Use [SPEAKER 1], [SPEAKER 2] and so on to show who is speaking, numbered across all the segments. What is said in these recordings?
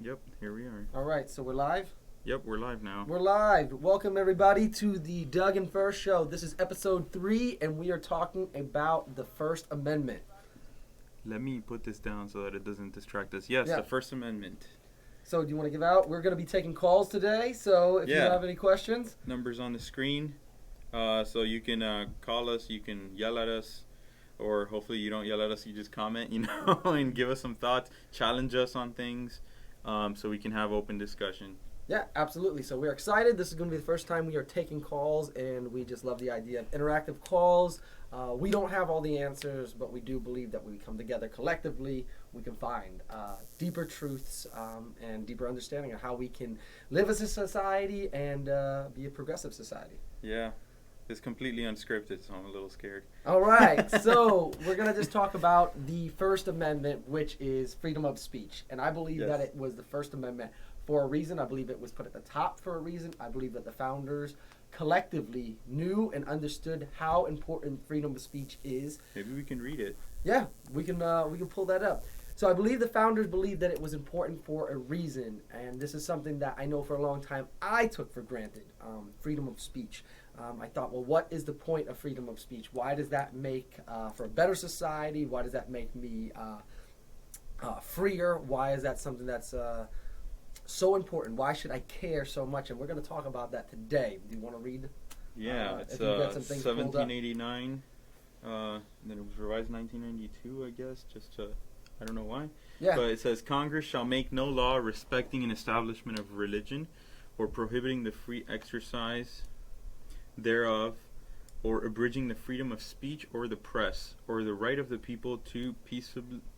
[SPEAKER 1] Yep, here we are.
[SPEAKER 2] All right, so we're live?
[SPEAKER 1] Yep, we're live now.
[SPEAKER 2] We're live. Welcome, everybody, to the Doug and Fur Show. This is episode 3, and we are talking about the First Amendment.
[SPEAKER 1] Let me put this down so that it doesn't distract us. Yes,
[SPEAKER 2] Yeah.
[SPEAKER 1] the First Amendment.
[SPEAKER 2] So, do you want to give out? We're going to be taking calls today, so if you
[SPEAKER 1] Yeah.
[SPEAKER 2] have any questions.
[SPEAKER 1] Numbers on the screen. So you can call us, you can yell at us, or hopefully you don't yell at us, you just comment, and give us some thoughts, challenge us on things, so we can have open discussion.
[SPEAKER 2] Yeah, absolutely. So, we're excited. This is going to be the first time we are taking calls, and we just love the idea of interactive calls. We don't have all the answers, but we do believe that when we come together collectively, we can find deeper truths and deeper understanding of how we can live as a society and be a progressive society.
[SPEAKER 1] Yeah. It's completely unscripted, so I'm a little scared.
[SPEAKER 2] All right, so we're going to just talk about the First Amendment, which is freedom of speech. And I believe
[SPEAKER 1] Yes.
[SPEAKER 2] that it was the First Amendment for a reason. I believe it was put at the top for a reason. I believe that the founders collectively knew and understood how important freedom of speech is.
[SPEAKER 1] Maybe we can read it.
[SPEAKER 2] Yeah, we can pull that up. So I believe the founders believed that it was important for a reason, and this is something that I know for a long time I took for granted, freedom of speech. I thought, well, what is the point of freedom of speech? Why does that make for a better society? Why does that make me freer? Why is that something that's so important? Why should I care so much? And we're going to talk about that today. Do you want to read?
[SPEAKER 1] Yeah,
[SPEAKER 2] if
[SPEAKER 1] it's
[SPEAKER 2] you've got some things pulled up.
[SPEAKER 1] 1789. Then it was revised 1992, I guess. I don't know why.
[SPEAKER 2] Yeah.
[SPEAKER 1] But it says, Congress shall make no law respecting an establishment of religion or prohibiting the free exercise thereof, or abridging the freedom of speech or the press, or the right of the people to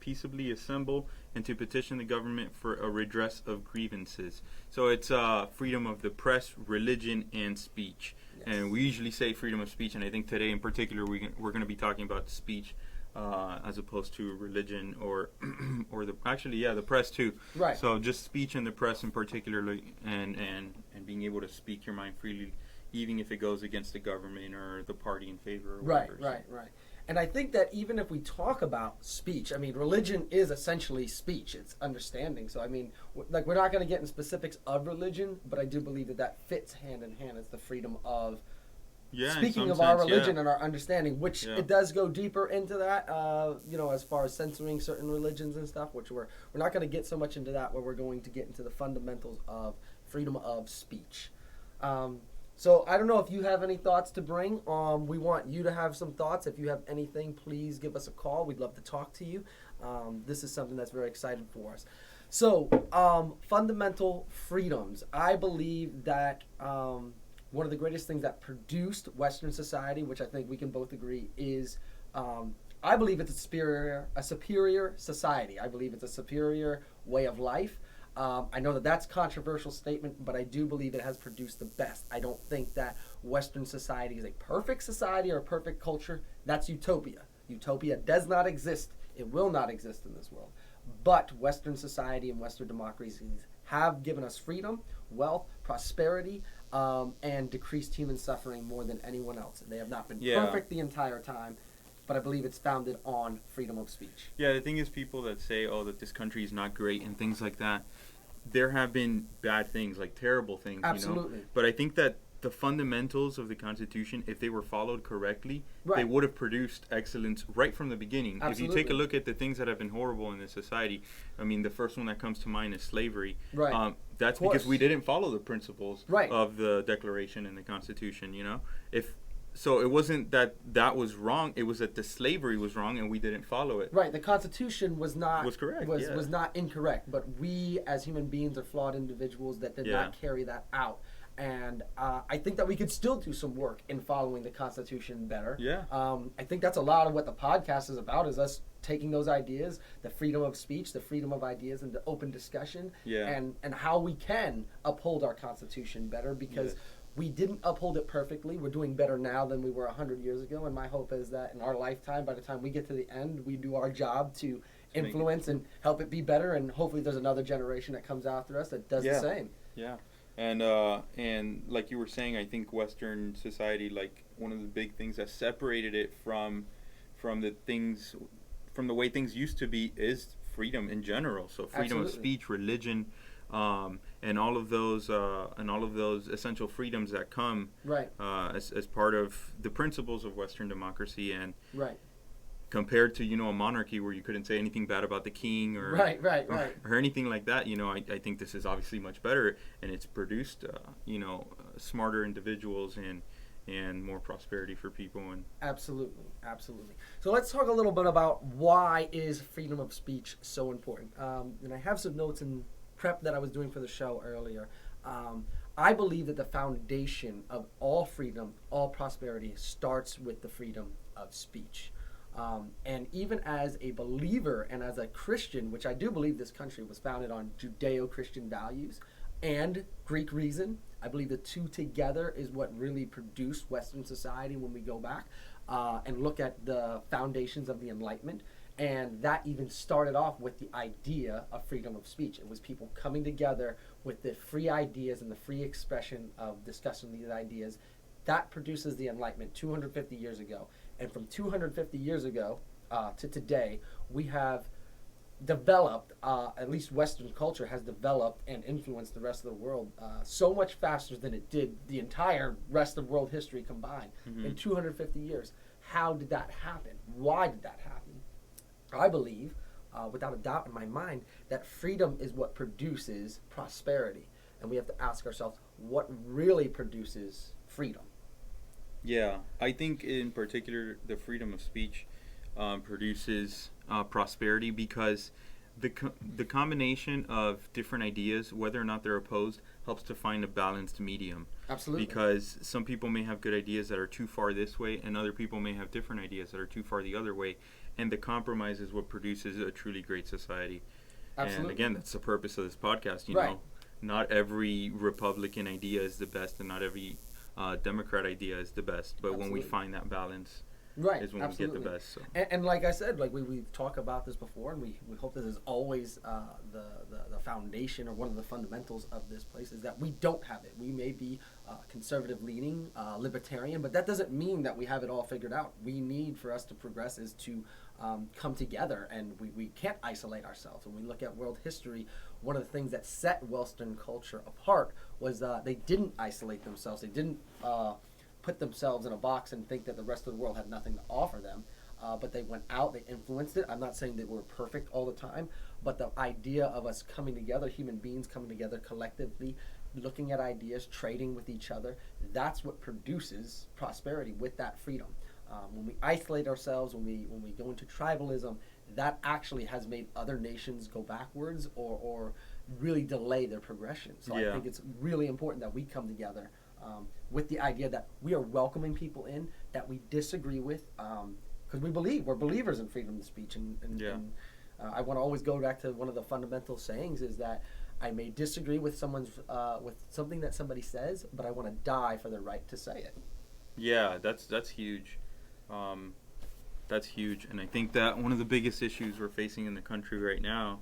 [SPEAKER 1] peaceably assemble and to petition the government for a redress of grievances. So it's freedom of the press, religion, and speech.
[SPEAKER 2] Yes.
[SPEAKER 1] And we usually say freedom of speech, and I think today in particular we're going to be talking about speech as opposed to religion or the press too.
[SPEAKER 2] Right.
[SPEAKER 1] So just speech and the press in particular, and being able to speak your mind freely, even if it goes against the government or the party in favor or whatever.
[SPEAKER 2] Right. And I think that even if we talk about speech, I mean, religion is essentially speech. It's understanding. So, I mean, we're not going to get in specifics of religion, but I do believe that fits hand in hand. It's the freedom of speaking of our religion and our understanding, which it does go deeper into that, as far as censoring certain religions and stuff, which we're not going to get so much into that, where we're going to get into the fundamentals of freedom of speech. So I don't know if you have any thoughts to bring. We want you to have some thoughts. If you have anything, please give us a call. We'd love to talk to you. This is something that's very exciting for us. So fundamental freedoms. I believe that one of the greatest things that produced Western society, which I think we can both agree, is I believe it's a superior society. I believe it's a superior way of life. I know that's a controversial statement, but I do believe it has produced the best. I don't think that Western society is a perfect society or a perfect culture. That's utopia. Utopia does not exist. It will not exist in this world. But Western society and Western democracies have given us freedom, wealth, prosperity, and decreased human suffering more than anyone else. They have not been perfect the entire time, but I believe it's founded on freedom of speech.
[SPEAKER 1] Yeah, the thing is, people that say, that this country is not great and things like that, there have been bad things, like terrible things,
[SPEAKER 2] Absolutely.
[SPEAKER 1] But I think that the fundamentals of the Constitution, if they were followed correctly,
[SPEAKER 2] Right.
[SPEAKER 1] they would have produced excellence right from the beginning.
[SPEAKER 2] Absolutely.
[SPEAKER 1] If you take a look at the things that have been horrible in this society, I mean, the first one that comes to mind is slavery.
[SPEAKER 2] Right.
[SPEAKER 1] That's because we didn't follow the principles
[SPEAKER 2] Right.
[SPEAKER 1] of the Declaration and the Constitution, So it wasn't that was wrong. It was that the slavery was wrong and we didn't follow it.
[SPEAKER 2] Right. The Constitution was
[SPEAKER 1] correct.
[SPEAKER 2] Was not incorrect, but we as human beings are flawed individuals that did not carry that out. And I think that we could still do some work in following the Constitution better.
[SPEAKER 1] Yeah.
[SPEAKER 2] I think that's a lot of what the podcast is about, is us taking those ideas, the freedom of speech, the freedom of ideas, and the open discussion, and how we can uphold our Constitution better, because we didn't uphold it perfectly. We're doing better now than we were 100 years ago, and my hope is that in our lifetime, by the time we get to the end, we do our job to influence and help it be better, and hopefully there's another generation that comes after us that does the same.
[SPEAKER 1] Yeah. And like you were saying, I think Western society, like one of the big things that separated it from the way things used to be is freedom in general. So freedom of speech, religion, and all of those essential freedoms that come
[SPEAKER 2] Right.
[SPEAKER 1] as part of the principles of Western democracy, and
[SPEAKER 2] Right.
[SPEAKER 1] compared to a monarchy where you couldn't say anything bad about the king or
[SPEAKER 2] Right.
[SPEAKER 1] or anything like that. I think this is obviously much better, and it's produced smarter individuals and more prosperity for people. And
[SPEAKER 2] Absolutely. So let's talk a little bit about why is freedom of speech so important. And I have some notes in prep that I was doing for the show earlier. I believe that the foundation of all freedom, all prosperity, starts with the freedom of speech. And even as a believer and as a Christian, which I do believe this country was founded on Judeo-Christian values and Greek reason, I believe the two together is what really produced Western society when we go back and look at the foundations of the Enlightenment. And that even started off with the idea of freedom of speech. It was people coming together with the free ideas and the free expression of discussing these ideas. That produces the Enlightenment 250 years ago. And from 250 years ago to today, we have developed, at least Western culture has developed and influenced the rest of the world so much faster than it did the entire rest of world history combined in 250 years. How did that happen? Why did that happen? I believe, without a doubt in my mind, that freedom is what produces prosperity. And we have to ask ourselves, what really produces freedom?
[SPEAKER 1] yeah, I think in particular the freedom of speech produces prosperity, because the combination of different ideas, whether or not they're opposed, helps to find a balanced medium.
[SPEAKER 2] Absolutely.
[SPEAKER 1] Because some people may have good ideas that are too far this way, and other people may have different ideas that are too far the other way. And the compromise is what produces a truly great society.
[SPEAKER 2] Absolutely.
[SPEAKER 1] And again, that's the purpose of this podcast.
[SPEAKER 2] Right.
[SPEAKER 1] Not every Republican idea is the best, and not every Democrat idea is the best. But when we
[SPEAKER 2] Absolutely.
[SPEAKER 1] find that balance,
[SPEAKER 2] Right,
[SPEAKER 1] is when
[SPEAKER 2] absolutely.
[SPEAKER 1] we get the best. So.
[SPEAKER 2] And like I said, like we talked about this before, and we hope this is always the foundation or one of the fundamentals of this place is that we don't have it. We may be conservative leaning, libertarian, but that doesn't mean that we have it all figured out. We need, for us to progress, is to come together, and we can't isolate ourselves. When we look at world history, one of the things that set Western culture apart was they didn't isolate themselves. They didn't put themselves in a box and think that the rest of the world had nothing to offer them. But they went out, they influenced it. I'm not saying that we're perfect all the time, but the idea of us coming together, human beings coming together collectively, looking at ideas, trading with each other, that's what produces prosperity with that freedom. When we isolate ourselves, when we go into tribalism, that actually has made other nations go backwards or really delay their progression. So I think it's really important that we come together with the idea that we are welcoming people in that we disagree with, because we're believers in freedom of speech. And I want to always go back to one of the fundamental sayings is that I may disagree with with something that somebody says, but I want to die for the right to say it.
[SPEAKER 1] Yeah, that's huge. That's huge, and I think that one of the biggest issues we're facing in the country right now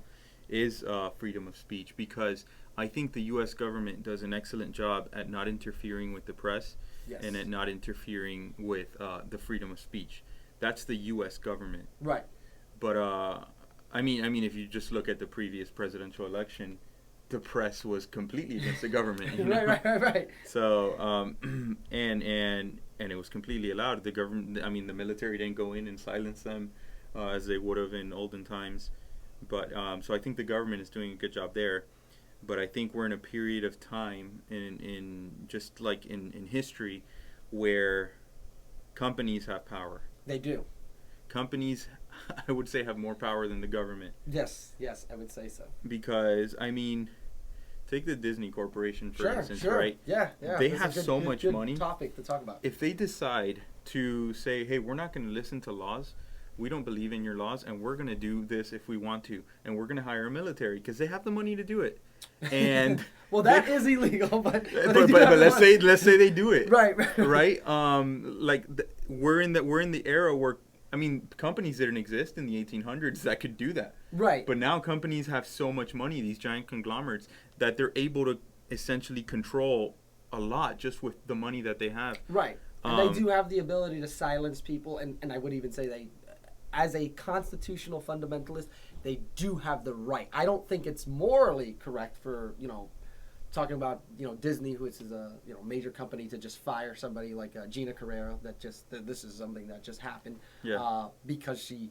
[SPEAKER 1] is freedom of speech, because I think the U.S. government does an excellent job at not interfering with the press and at not interfering with the freedom of speech. That's the U.S. government.
[SPEAKER 2] Right.
[SPEAKER 1] But I mean, if you just look at the previous presidential election, the press was completely against the government. You know?
[SPEAKER 2] Right.
[SPEAKER 1] So and it was completely allowed. The government, I mean, the military didn't go in and silence them as they would have in olden times. But so I think the government is doing a good job there. But I think we're in a period of time in just like in history where companies have power.
[SPEAKER 2] They do.
[SPEAKER 1] Companies, I would say, have more power than the government.
[SPEAKER 2] Yes, I would say so.
[SPEAKER 1] Because, I mean, take the Disney Corporation, for instance, right?
[SPEAKER 2] Yeah.
[SPEAKER 1] They have so much money.
[SPEAKER 2] Topic to talk about.
[SPEAKER 1] If they decide to say, hey, we're not going to listen to laws, we don't believe in your laws, and we're going to do this if we want to, and we're going to hire a military because they have the money to do it. And
[SPEAKER 2] well, that is illegal, but
[SPEAKER 1] let's say they do it.
[SPEAKER 2] Right.
[SPEAKER 1] We're in the era where, I mean, companies didn't exist in the 1800s that could do that.
[SPEAKER 2] Right.
[SPEAKER 1] But now companies have so much money, these giant conglomerates, that they're able to essentially control a lot just with the money that they have.
[SPEAKER 2] Right. And they do have the ability to silence people, and I would even say they as a constitutional fundamentalist, they do have the right. I don't think it's morally correct for, talking about, Disney, who is a, major company, to just fire somebody like Gina Carrera. This is something that just happened because she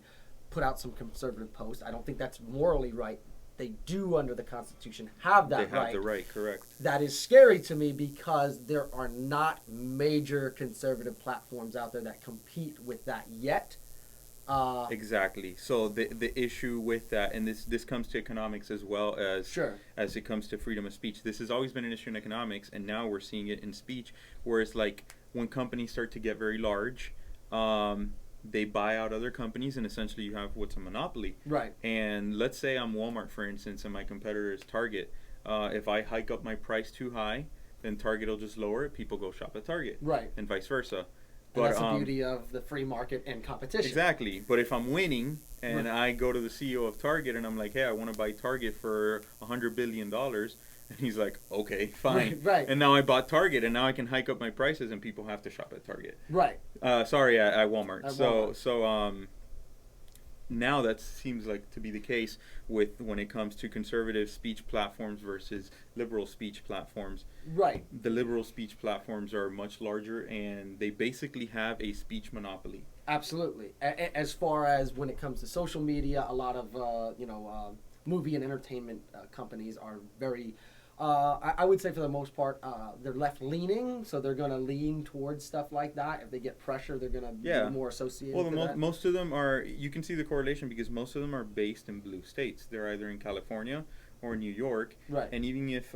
[SPEAKER 2] put out some conservative post. I don't think that's morally right. They do, under the Constitution, have that right.
[SPEAKER 1] They have the right, correct.
[SPEAKER 2] That is scary to me because there are not major conservative platforms out there that compete with that yet.
[SPEAKER 1] Exactly. So the issue with that, and this comes to economics as well as it comes to freedom of speech. This has always been an issue in economics, and now we're seeing it in speech, where it's like when companies start to get very large, they buy out other companies, and essentially you have what's a monopoly.
[SPEAKER 2] Right.
[SPEAKER 1] And let's say I'm Walmart, for instance, and my competitor is Target. If I hike up my price too high, then Target will just lower it. People go shop at Target.
[SPEAKER 2] Right.
[SPEAKER 1] And vice versa.
[SPEAKER 2] And that's the beauty of the free market and competition.
[SPEAKER 1] Exactly. But if I'm winning and I go to the CEO of Target and I'm like, hey, I want to buy Target for $100 billion. And he's like, okay, fine.
[SPEAKER 2] Right.
[SPEAKER 1] And now I bought Target, and now I can hike up my prices, and people have to shop at Target.
[SPEAKER 2] Right.
[SPEAKER 1] Sorry, at Walmart.
[SPEAKER 2] At
[SPEAKER 1] so
[SPEAKER 2] Walmart.
[SPEAKER 1] Now that seems like to be the case with when it comes to conservative speech platforms versus liberal speech platforms.
[SPEAKER 2] Right.
[SPEAKER 1] The liberal speech platforms are much larger, and they basically have a speech monopoly.
[SPEAKER 2] Absolutely. As far as when it comes to social media, a lot of movie and entertainment companies are very, I would say for the most part, they're left-leaning, so they're going to lean towards stuff like that. If they get pressure, they're going to be more associated with that.
[SPEAKER 1] Most of them are, you can see the correlation because most of them are based in blue states. They're either in California or New York.
[SPEAKER 2] Right.
[SPEAKER 1] And even if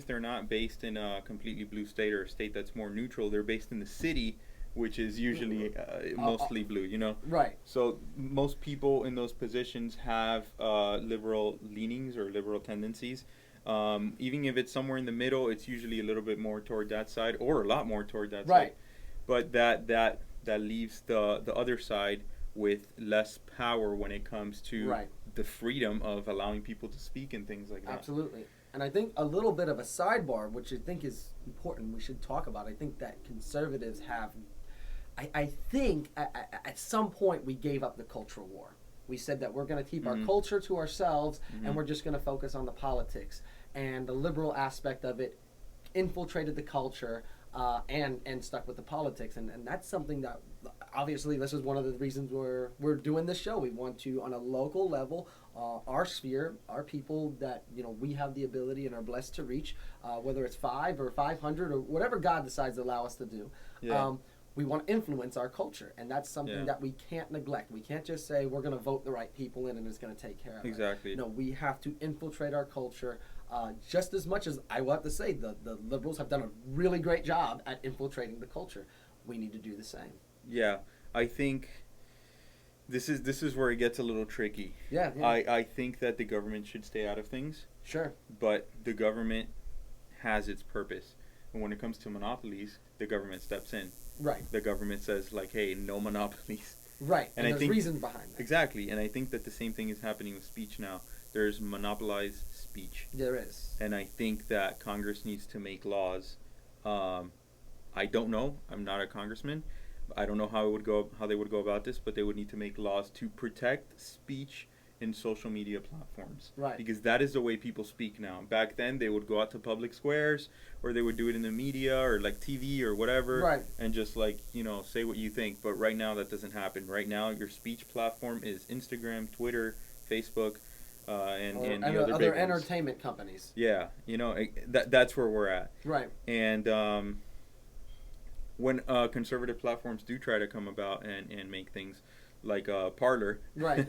[SPEAKER 1] they're not based in a completely blue state or a state that's more neutral, they're based in the city, which is usually mostly blue,
[SPEAKER 2] Right.
[SPEAKER 1] So most people in those positions have liberal leanings or liberal tendencies. Even if it's somewhere in the middle, it's usually a little bit more toward that side, or a lot more toward that side. But that leaves the other side with less power when it comes to the freedom of allowing people to speak and things like that.
[SPEAKER 2] Absolutely. And I think a little bit of a sidebar, which I think is important, we should talk about. I think that conservatives have, I think at some point we gave up the cultural war. We said that we're going to keep our culture to ourselves, and we're just going to focus on the politics. And the liberal aspect of it infiltrated the culture and stuck with the politics. And that's something that, obviously, this is one of the reasons we're doing this show. We want to, on a local level, our sphere, our people that we have the ability and are blessed to reach, whether it's 5 or 500 or whatever God decides to allow us to do.
[SPEAKER 1] Yeah.
[SPEAKER 2] We want to influence our culture, and that's something that we can't neglect. We can't just say we're going to vote the right people in and it's going to take care of it.
[SPEAKER 1] Exactly.
[SPEAKER 2] No, we have to infiltrate our culture just as much as, I will have to say, the liberals have done a really great job at infiltrating the culture. We need to do the same.
[SPEAKER 1] Yeah, I think this is where it gets a little tricky.
[SPEAKER 2] Yeah.
[SPEAKER 1] I think that the government should stay out of things.
[SPEAKER 2] Sure.
[SPEAKER 1] But the government has its purpose. And when it comes to monopolies, the government steps in.
[SPEAKER 2] Right.
[SPEAKER 1] The government says, like, hey, no monopolies.
[SPEAKER 2] Right. And
[SPEAKER 1] I
[SPEAKER 2] there's
[SPEAKER 1] think
[SPEAKER 2] reasons behind that.
[SPEAKER 1] Exactly. And I think that the same thing is happening with speech now. There's monopolized speech.
[SPEAKER 2] There is.
[SPEAKER 1] And I think that Congress needs to make laws. I don't know. I'm not a congressman. I don't know how they would go about this, but they would need to make laws to protect speech in social media platforms.
[SPEAKER 2] Right.
[SPEAKER 1] Because that is the way people speak now. Back then, they would go out to public squares, or they would do it in the media, or like TV, or whatever,
[SPEAKER 2] right,
[SPEAKER 1] and just say what you think. But right now, that doesn't happen. Right now, your speech platform is Instagram, Twitter, Facebook, and the other
[SPEAKER 2] entertainment companies.
[SPEAKER 1] Yeah, that's where we're at.
[SPEAKER 2] Right.
[SPEAKER 1] And when conservative platforms do try to come about and make things like Parler,
[SPEAKER 2] right,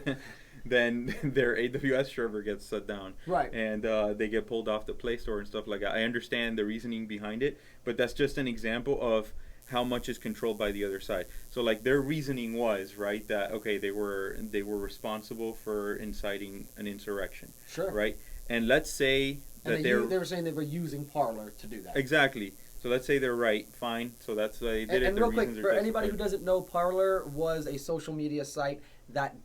[SPEAKER 1] then their AWS server gets shut down,
[SPEAKER 2] right,
[SPEAKER 1] and they get pulled off the Play Store and stuff like that. I understand the reasoning behind it, but that's just an example of how much is controlled by the other side. So like their reasoning was right that okay, they were responsible for inciting an insurrection,
[SPEAKER 2] sure,
[SPEAKER 1] right? And let's say that
[SPEAKER 2] they were saying they were using Parler to do that.
[SPEAKER 1] Exactly. So let's say they're right, fine. So that's why they did it.
[SPEAKER 2] And real quick, for anybody who doesn't know, Parler was a social media site that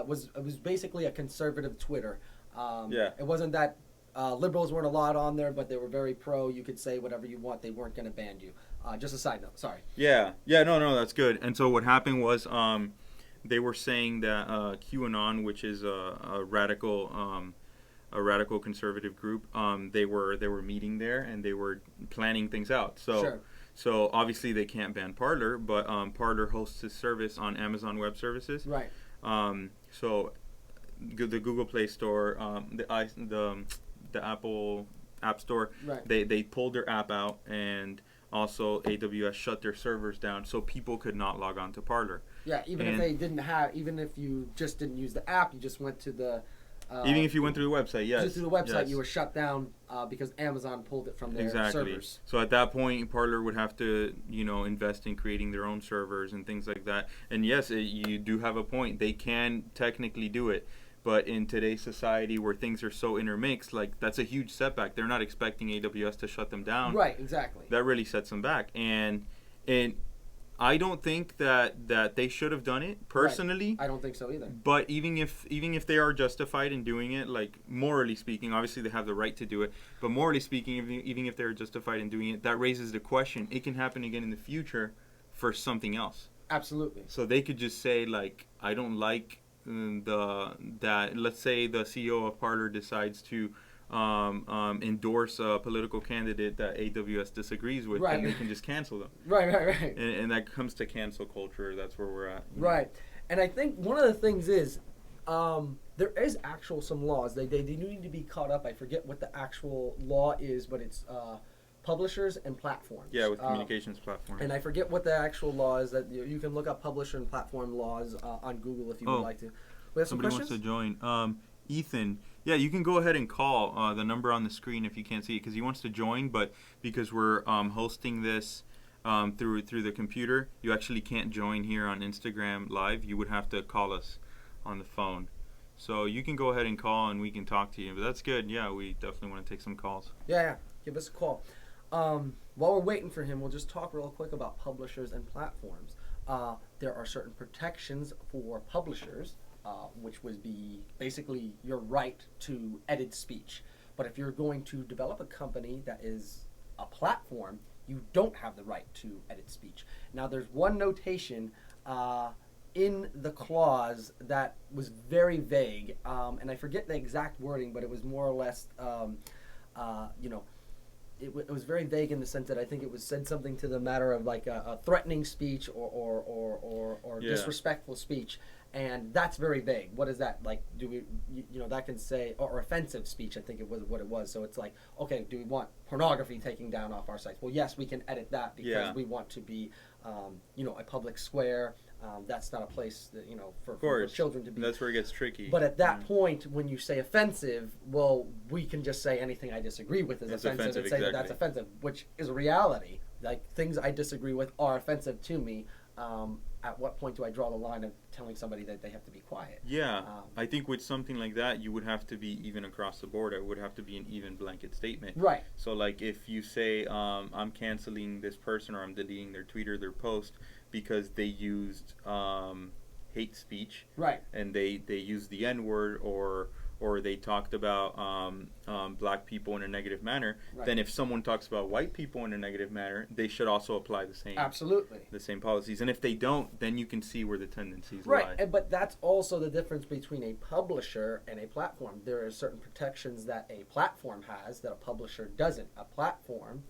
[SPEAKER 2] was basically a conservative Twitter. It wasn't that liberals weren't allowed on there, but they were very pro. You could say whatever you want. They weren't going to ban you. Just a side note. Sorry.
[SPEAKER 1] Yeah. No, that's good. And so what happened was they were saying that QAnon, which is a radical conservative group, they were meeting there and they were planning things out. So
[SPEAKER 2] Sure.
[SPEAKER 1] so obviously they can't ban Parler, but Parler hosts a service on Amazon Web Services.
[SPEAKER 2] Right.
[SPEAKER 1] So the Google Play Store, the Apple App Store,
[SPEAKER 2] Right.
[SPEAKER 1] they pulled their app out, and also AWS shut their servers down so people could not log on to Parler.
[SPEAKER 2] Yeah, even if you just didn't use the app, you just went to the
[SPEAKER 1] Even if you went through the website, yes.
[SPEAKER 2] just through the website,
[SPEAKER 1] yes.
[SPEAKER 2] you were shut down because Amazon pulled it from their
[SPEAKER 1] Exactly.
[SPEAKER 2] servers.
[SPEAKER 1] So at that point, Parler would have to, invest in creating their own servers and things like that. And yes, you do have a point. They can technically do it. But in today's society where things are so intermixed, like, that's a huge setback. They're not expecting AWS to shut them down.
[SPEAKER 2] Right, exactly.
[SPEAKER 1] That really sets them back. And I don't think that they should have done it personally.
[SPEAKER 2] Right. I don't think so either.
[SPEAKER 1] But even if they are justified in doing it, like, morally speaking, obviously they have the right to do it. But morally speaking, even if they're justified in doing it, that raises the question: it can happen again in the future for something else.
[SPEAKER 2] Absolutely.
[SPEAKER 1] So they could just say, like, I don't like that. Let's say the CEO of Parler decides to endorse a political candidate that AWS disagrees with,
[SPEAKER 2] Right.
[SPEAKER 1] and they can just cancel them.
[SPEAKER 2] Right.
[SPEAKER 1] And that comes to cancel culture. That's where we're at.
[SPEAKER 2] Right. And I think one of the things is there is some laws. They need to be caught up. I forget what the actual law is, but it's publishers and platforms.
[SPEAKER 1] Yeah, with communications platforms.
[SPEAKER 2] And I forget what the actual law is. That you can look up publisher and platform laws on Google if you would like to. We have some
[SPEAKER 1] Somebody
[SPEAKER 2] questions?
[SPEAKER 1] wants to join. Ethan, yeah, you can go ahead and call the number on the screen if you can't see it, because he wants to join, but because we're hosting this through the computer, you actually can't join here on Instagram Live. You would have to call us on the phone. So you can go ahead and call and we can talk to you. But that's good. Yeah, we definitely want to take some calls.
[SPEAKER 2] Yeah. Give us a call. While we're waiting for him, we'll just talk real quick about publishers and platforms. There are certain protections for publishers, which would be basically your right to edit speech. But if you're going to develop a company that is a platform, you don't have the right to edit speech. Now, there's one notation in the clause that was very vague, and I forget the exact wording, but it was more or less, it was very vague in the sense that I think it was said something to the matter of like a threatening speech or
[SPEAKER 1] Yeah.
[SPEAKER 2] disrespectful speech, and that's very vague. What is that like? Do we, that can say or offensive speech? I think it was what it was. So it's like, okay, do we want pornography taken down off our sites? Well, yes, we can edit that because we want to be, a public square. That's not a place that for children to be.
[SPEAKER 1] That's where it gets tricky.
[SPEAKER 2] But at that point, when you say offensive, well, we can just say anything I disagree with is offensive and say that that's offensive, which is a reality. Like, things I disagree with are offensive to me. At what point do I draw the line of telling somebody that they have to be quiet?
[SPEAKER 1] Yeah, I think with something like that, you would have to be even across the board. It would have to be an even blanket statement.
[SPEAKER 2] Right.
[SPEAKER 1] So, like, if you say, I'm canceling this person or I'm deleting their tweet or their post because they used hate speech,
[SPEAKER 2] right,
[SPEAKER 1] and they used the N-word or they talked about black people in a negative manner,
[SPEAKER 2] right,
[SPEAKER 1] then if someone talks about white people in a negative manner, they should also apply the same policies. And if they don't, then you can see where the tendencies lie.
[SPEAKER 2] Right, but that's also the difference between a publisher and a platform. There are certain protections that a platform has that a publisher doesn't. A platform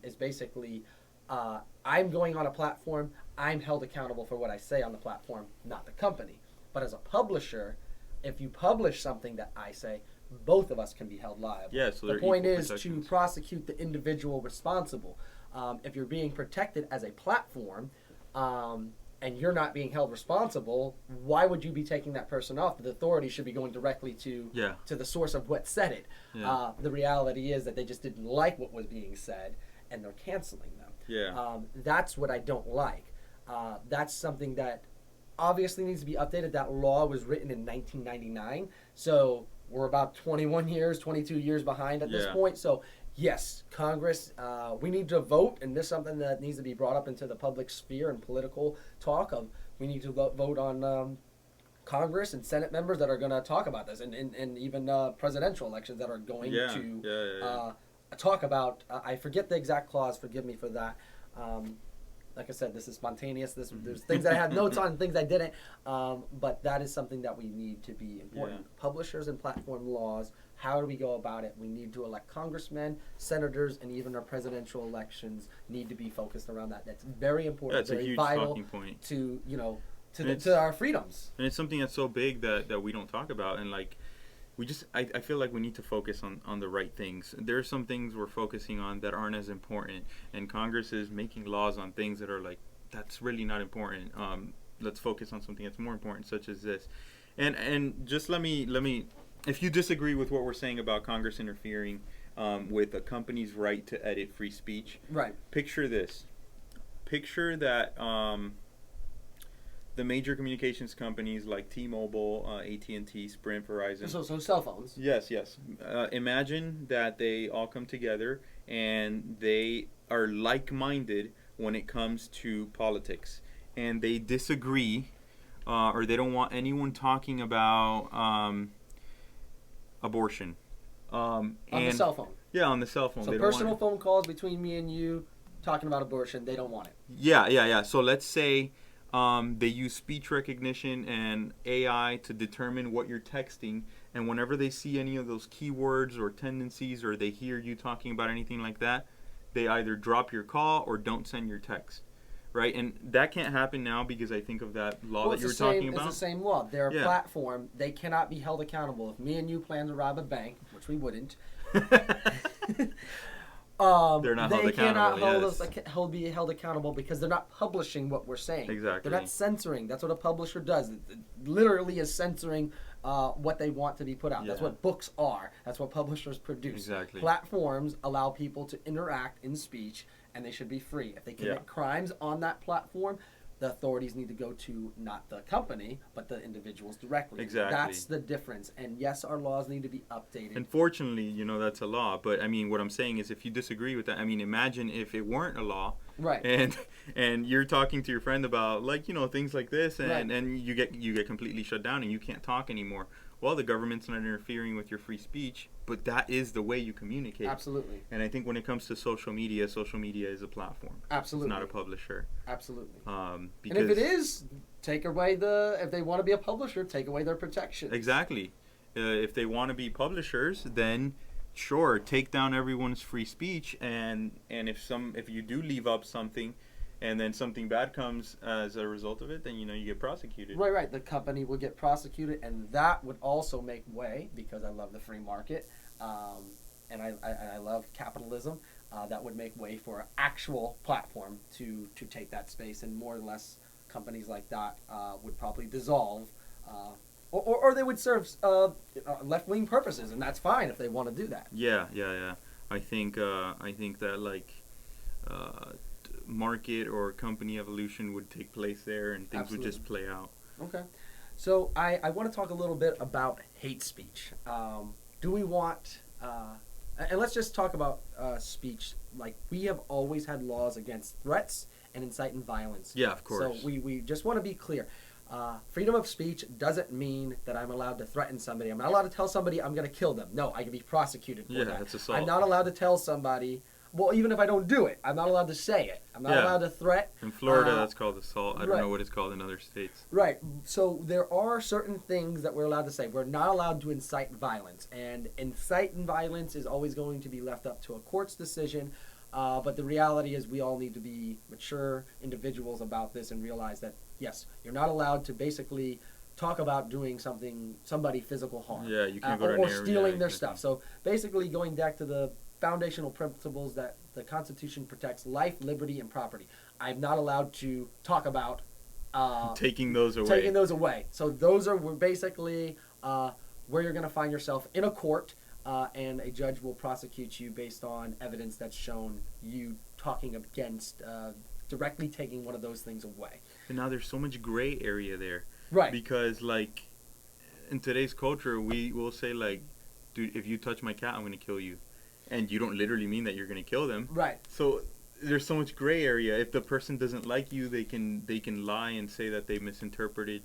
[SPEAKER 2] is basically, I'm going on a platform, I'm held accountable for what I say on the platform, not the company. But as a publisher, if you publish something that I say, both of us can be held liable.
[SPEAKER 1] Yeah, so
[SPEAKER 2] the point is to prosecute the individual responsible. If you're being protected as a platform and you're not being held responsible, why would you be taking that person off? The authority should be going directly to the source of what said it.
[SPEAKER 1] Yeah.
[SPEAKER 2] The reality is that they just didn't like what was being said, and they're canceling them.
[SPEAKER 1] Yeah.
[SPEAKER 2] That's what I don't like. That's something that obviously needs to be updated. That law was written in 1999, so we're about 22 years behind at this point. So yes, Congress, we need to vote, and this is something that needs to be brought up into the public sphere and political talk of. We need to vote on Congress and Senate members that are going to talk about this, and even presidential elections that are going to talk about. I forget the exact clause. Forgive me for that. like I said, this is spontaneous. There's things that I have notes on, things I didn't. But that is something that we need to be important.
[SPEAKER 1] Yeah.
[SPEAKER 2] Publishers and platform laws. How do we go about it? We need to elect congressmen, senators, and even our presidential elections need to be focused around that. That's very important.
[SPEAKER 1] That's a
[SPEAKER 2] very
[SPEAKER 1] huge
[SPEAKER 2] vital
[SPEAKER 1] talking point.
[SPEAKER 2] to
[SPEAKER 1] And
[SPEAKER 2] to our freedoms.
[SPEAKER 1] And it's something that's so big that we don't talk about. And like, I feel like we need to focus on the right things. There are some things we're focusing on that aren't as important, and Congress is making laws on things that are like, that's really not important. Let's focus on something that's more important, such as this. And just let me, if you disagree with what we're saying about Congress interfering with a company's right to edit free speech,
[SPEAKER 2] Right.
[SPEAKER 1] picture this. Picture that the major communications companies like T-Mobile, AT&T, Sprint, Verizon.
[SPEAKER 2] So cell phones.
[SPEAKER 1] Yes. Imagine that they all come together and they are like-minded when it comes to politics, and they disagree, or they don't want anyone talking about abortion.
[SPEAKER 2] On the cell phone.
[SPEAKER 1] Yeah, on the cell phone.
[SPEAKER 2] So
[SPEAKER 1] They don't
[SPEAKER 2] personal
[SPEAKER 1] want
[SPEAKER 2] phone calls between me and you talking about abortion, they don't want it.
[SPEAKER 1] Yeah. So let's say they use speech recognition and AI to determine what you're texting, and whenever they see any of those keywords or tendencies, or they hear you talking about anything like that, they either drop your call or don't send your text, right? And that can't happen now because I think of that law that you were talking about.
[SPEAKER 2] It's the same law. They're a
[SPEAKER 1] Yeah.
[SPEAKER 2] platform. They cannot be held accountable. If me and you plan to rob a bank, which we wouldn't,
[SPEAKER 1] They're not held
[SPEAKER 2] they cannot
[SPEAKER 1] accountable,
[SPEAKER 2] be held accountable because they're not publishing what we're saying.
[SPEAKER 1] Exactly.
[SPEAKER 2] They're not censoring. That's what a publisher does. It literally is censoring what they want to be put out. That's
[SPEAKER 1] Yeah.
[SPEAKER 2] what books are. That's what publishers produce.
[SPEAKER 1] Exactly.
[SPEAKER 2] Platforms allow people to interact in speech, and they should be free. If they commit crimes on that platform, the authorities need to go to not the company, but the individuals directly.
[SPEAKER 1] Exactly.
[SPEAKER 2] That's the difference. And yes, our laws need to be updated.
[SPEAKER 1] Unfortunately, that's a law. But I mean, what I'm saying is, if you disagree with that, I mean, imagine if it weren't a law,
[SPEAKER 2] Right.
[SPEAKER 1] And you're talking to your friend about things like this, and
[SPEAKER 2] Right.
[SPEAKER 1] and you get completely shut down and you can't talk anymore. Well, the government's not interfering with your free speech, but that is the way you communicate.
[SPEAKER 2] Absolutely.
[SPEAKER 1] And I think when it comes to social media is a platform.
[SPEAKER 2] Absolutely.
[SPEAKER 1] It's not a publisher.
[SPEAKER 2] Absolutely.
[SPEAKER 1] Because
[SPEAKER 2] And if it is, if they want to be a publisher, take away their protection.
[SPEAKER 1] Exactly. If they want to be publishers, then sure, take down everyone's free speech, and if you do leave up something, and then something bad comes as a result of it, then you get prosecuted.
[SPEAKER 2] Right. The company will get prosecuted, and that would also make way, because I love the free market, and I love capitalism. That would make way for an actual platform to take that space, and more or less companies like that would probably dissolve, or they would serve left-wing purposes, and that's fine if they want to do that.
[SPEAKER 1] Yeah. I think that market or company evolution would take place there, and things
[SPEAKER 2] Absolutely.
[SPEAKER 1] would just play out.
[SPEAKER 2] Okay. So I want to talk a little bit about hate speech. Do we want... and let's just talk about speech. Like, we have always had laws against threats and inciting violence.
[SPEAKER 1] Yeah, of course.
[SPEAKER 2] So we just want to be clear. Freedom of speech doesn't mean that I'm allowed to threaten somebody. I'm not allowed to tell somebody I'm going to kill them. No, I can be prosecuted for that.
[SPEAKER 1] That's assault.
[SPEAKER 2] I'm not allowed to tell somebody... Well, even if I don't do it, I'm not allowed to say it. I'm not allowed to threat.
[SPEAKER 1] In Florida, that's called assault. I don't
[SPEAKER 2] right.
[SPEAKER 1] know what it's called in other states.
[SPEAKER 2] Right. So there are certain things that we're allowed to say. We're not allowed to incite violence. And inciting violence is always going to be left up to a court's decision. But the reality is we all need to be mature individuals about this and realize that, yes, you're not allowed to basically talk about doing somebody physical harm.
[SPEAKER 1] Yeah, you can't go to
[SPEAKER 2] or
[SPEAKER 1] an area,
[SPEAKER 2] stealing their
[SPEAKER 1] exactly.
[SPEAKER 2] stuff. So basically going back to the foundational principles that the Constitution protects life, liberty, and property. I'm not allowed to talk about
[SPEAKER 1] taking those away.
[SPEAKER 2] So those are basically where you're going to find yourself in a court, and a judge will prosecute you based on evidence that's shown you talking against directly taking one of those things away.
[SPEAKER 1] And now there's so much gray area there.
[SPEAKER 2] Right.
[SPEAKER 1] Because, in today's culture, we will say, dude, if you touch my cat, I'm going to kill you. And you don't literally mean that you're going to kill them.
[SPEAKER 2] Right.
[SPEAKER 1] So there's so much gray area. If the person doesn't like you, they can lie and say that they misinterpreted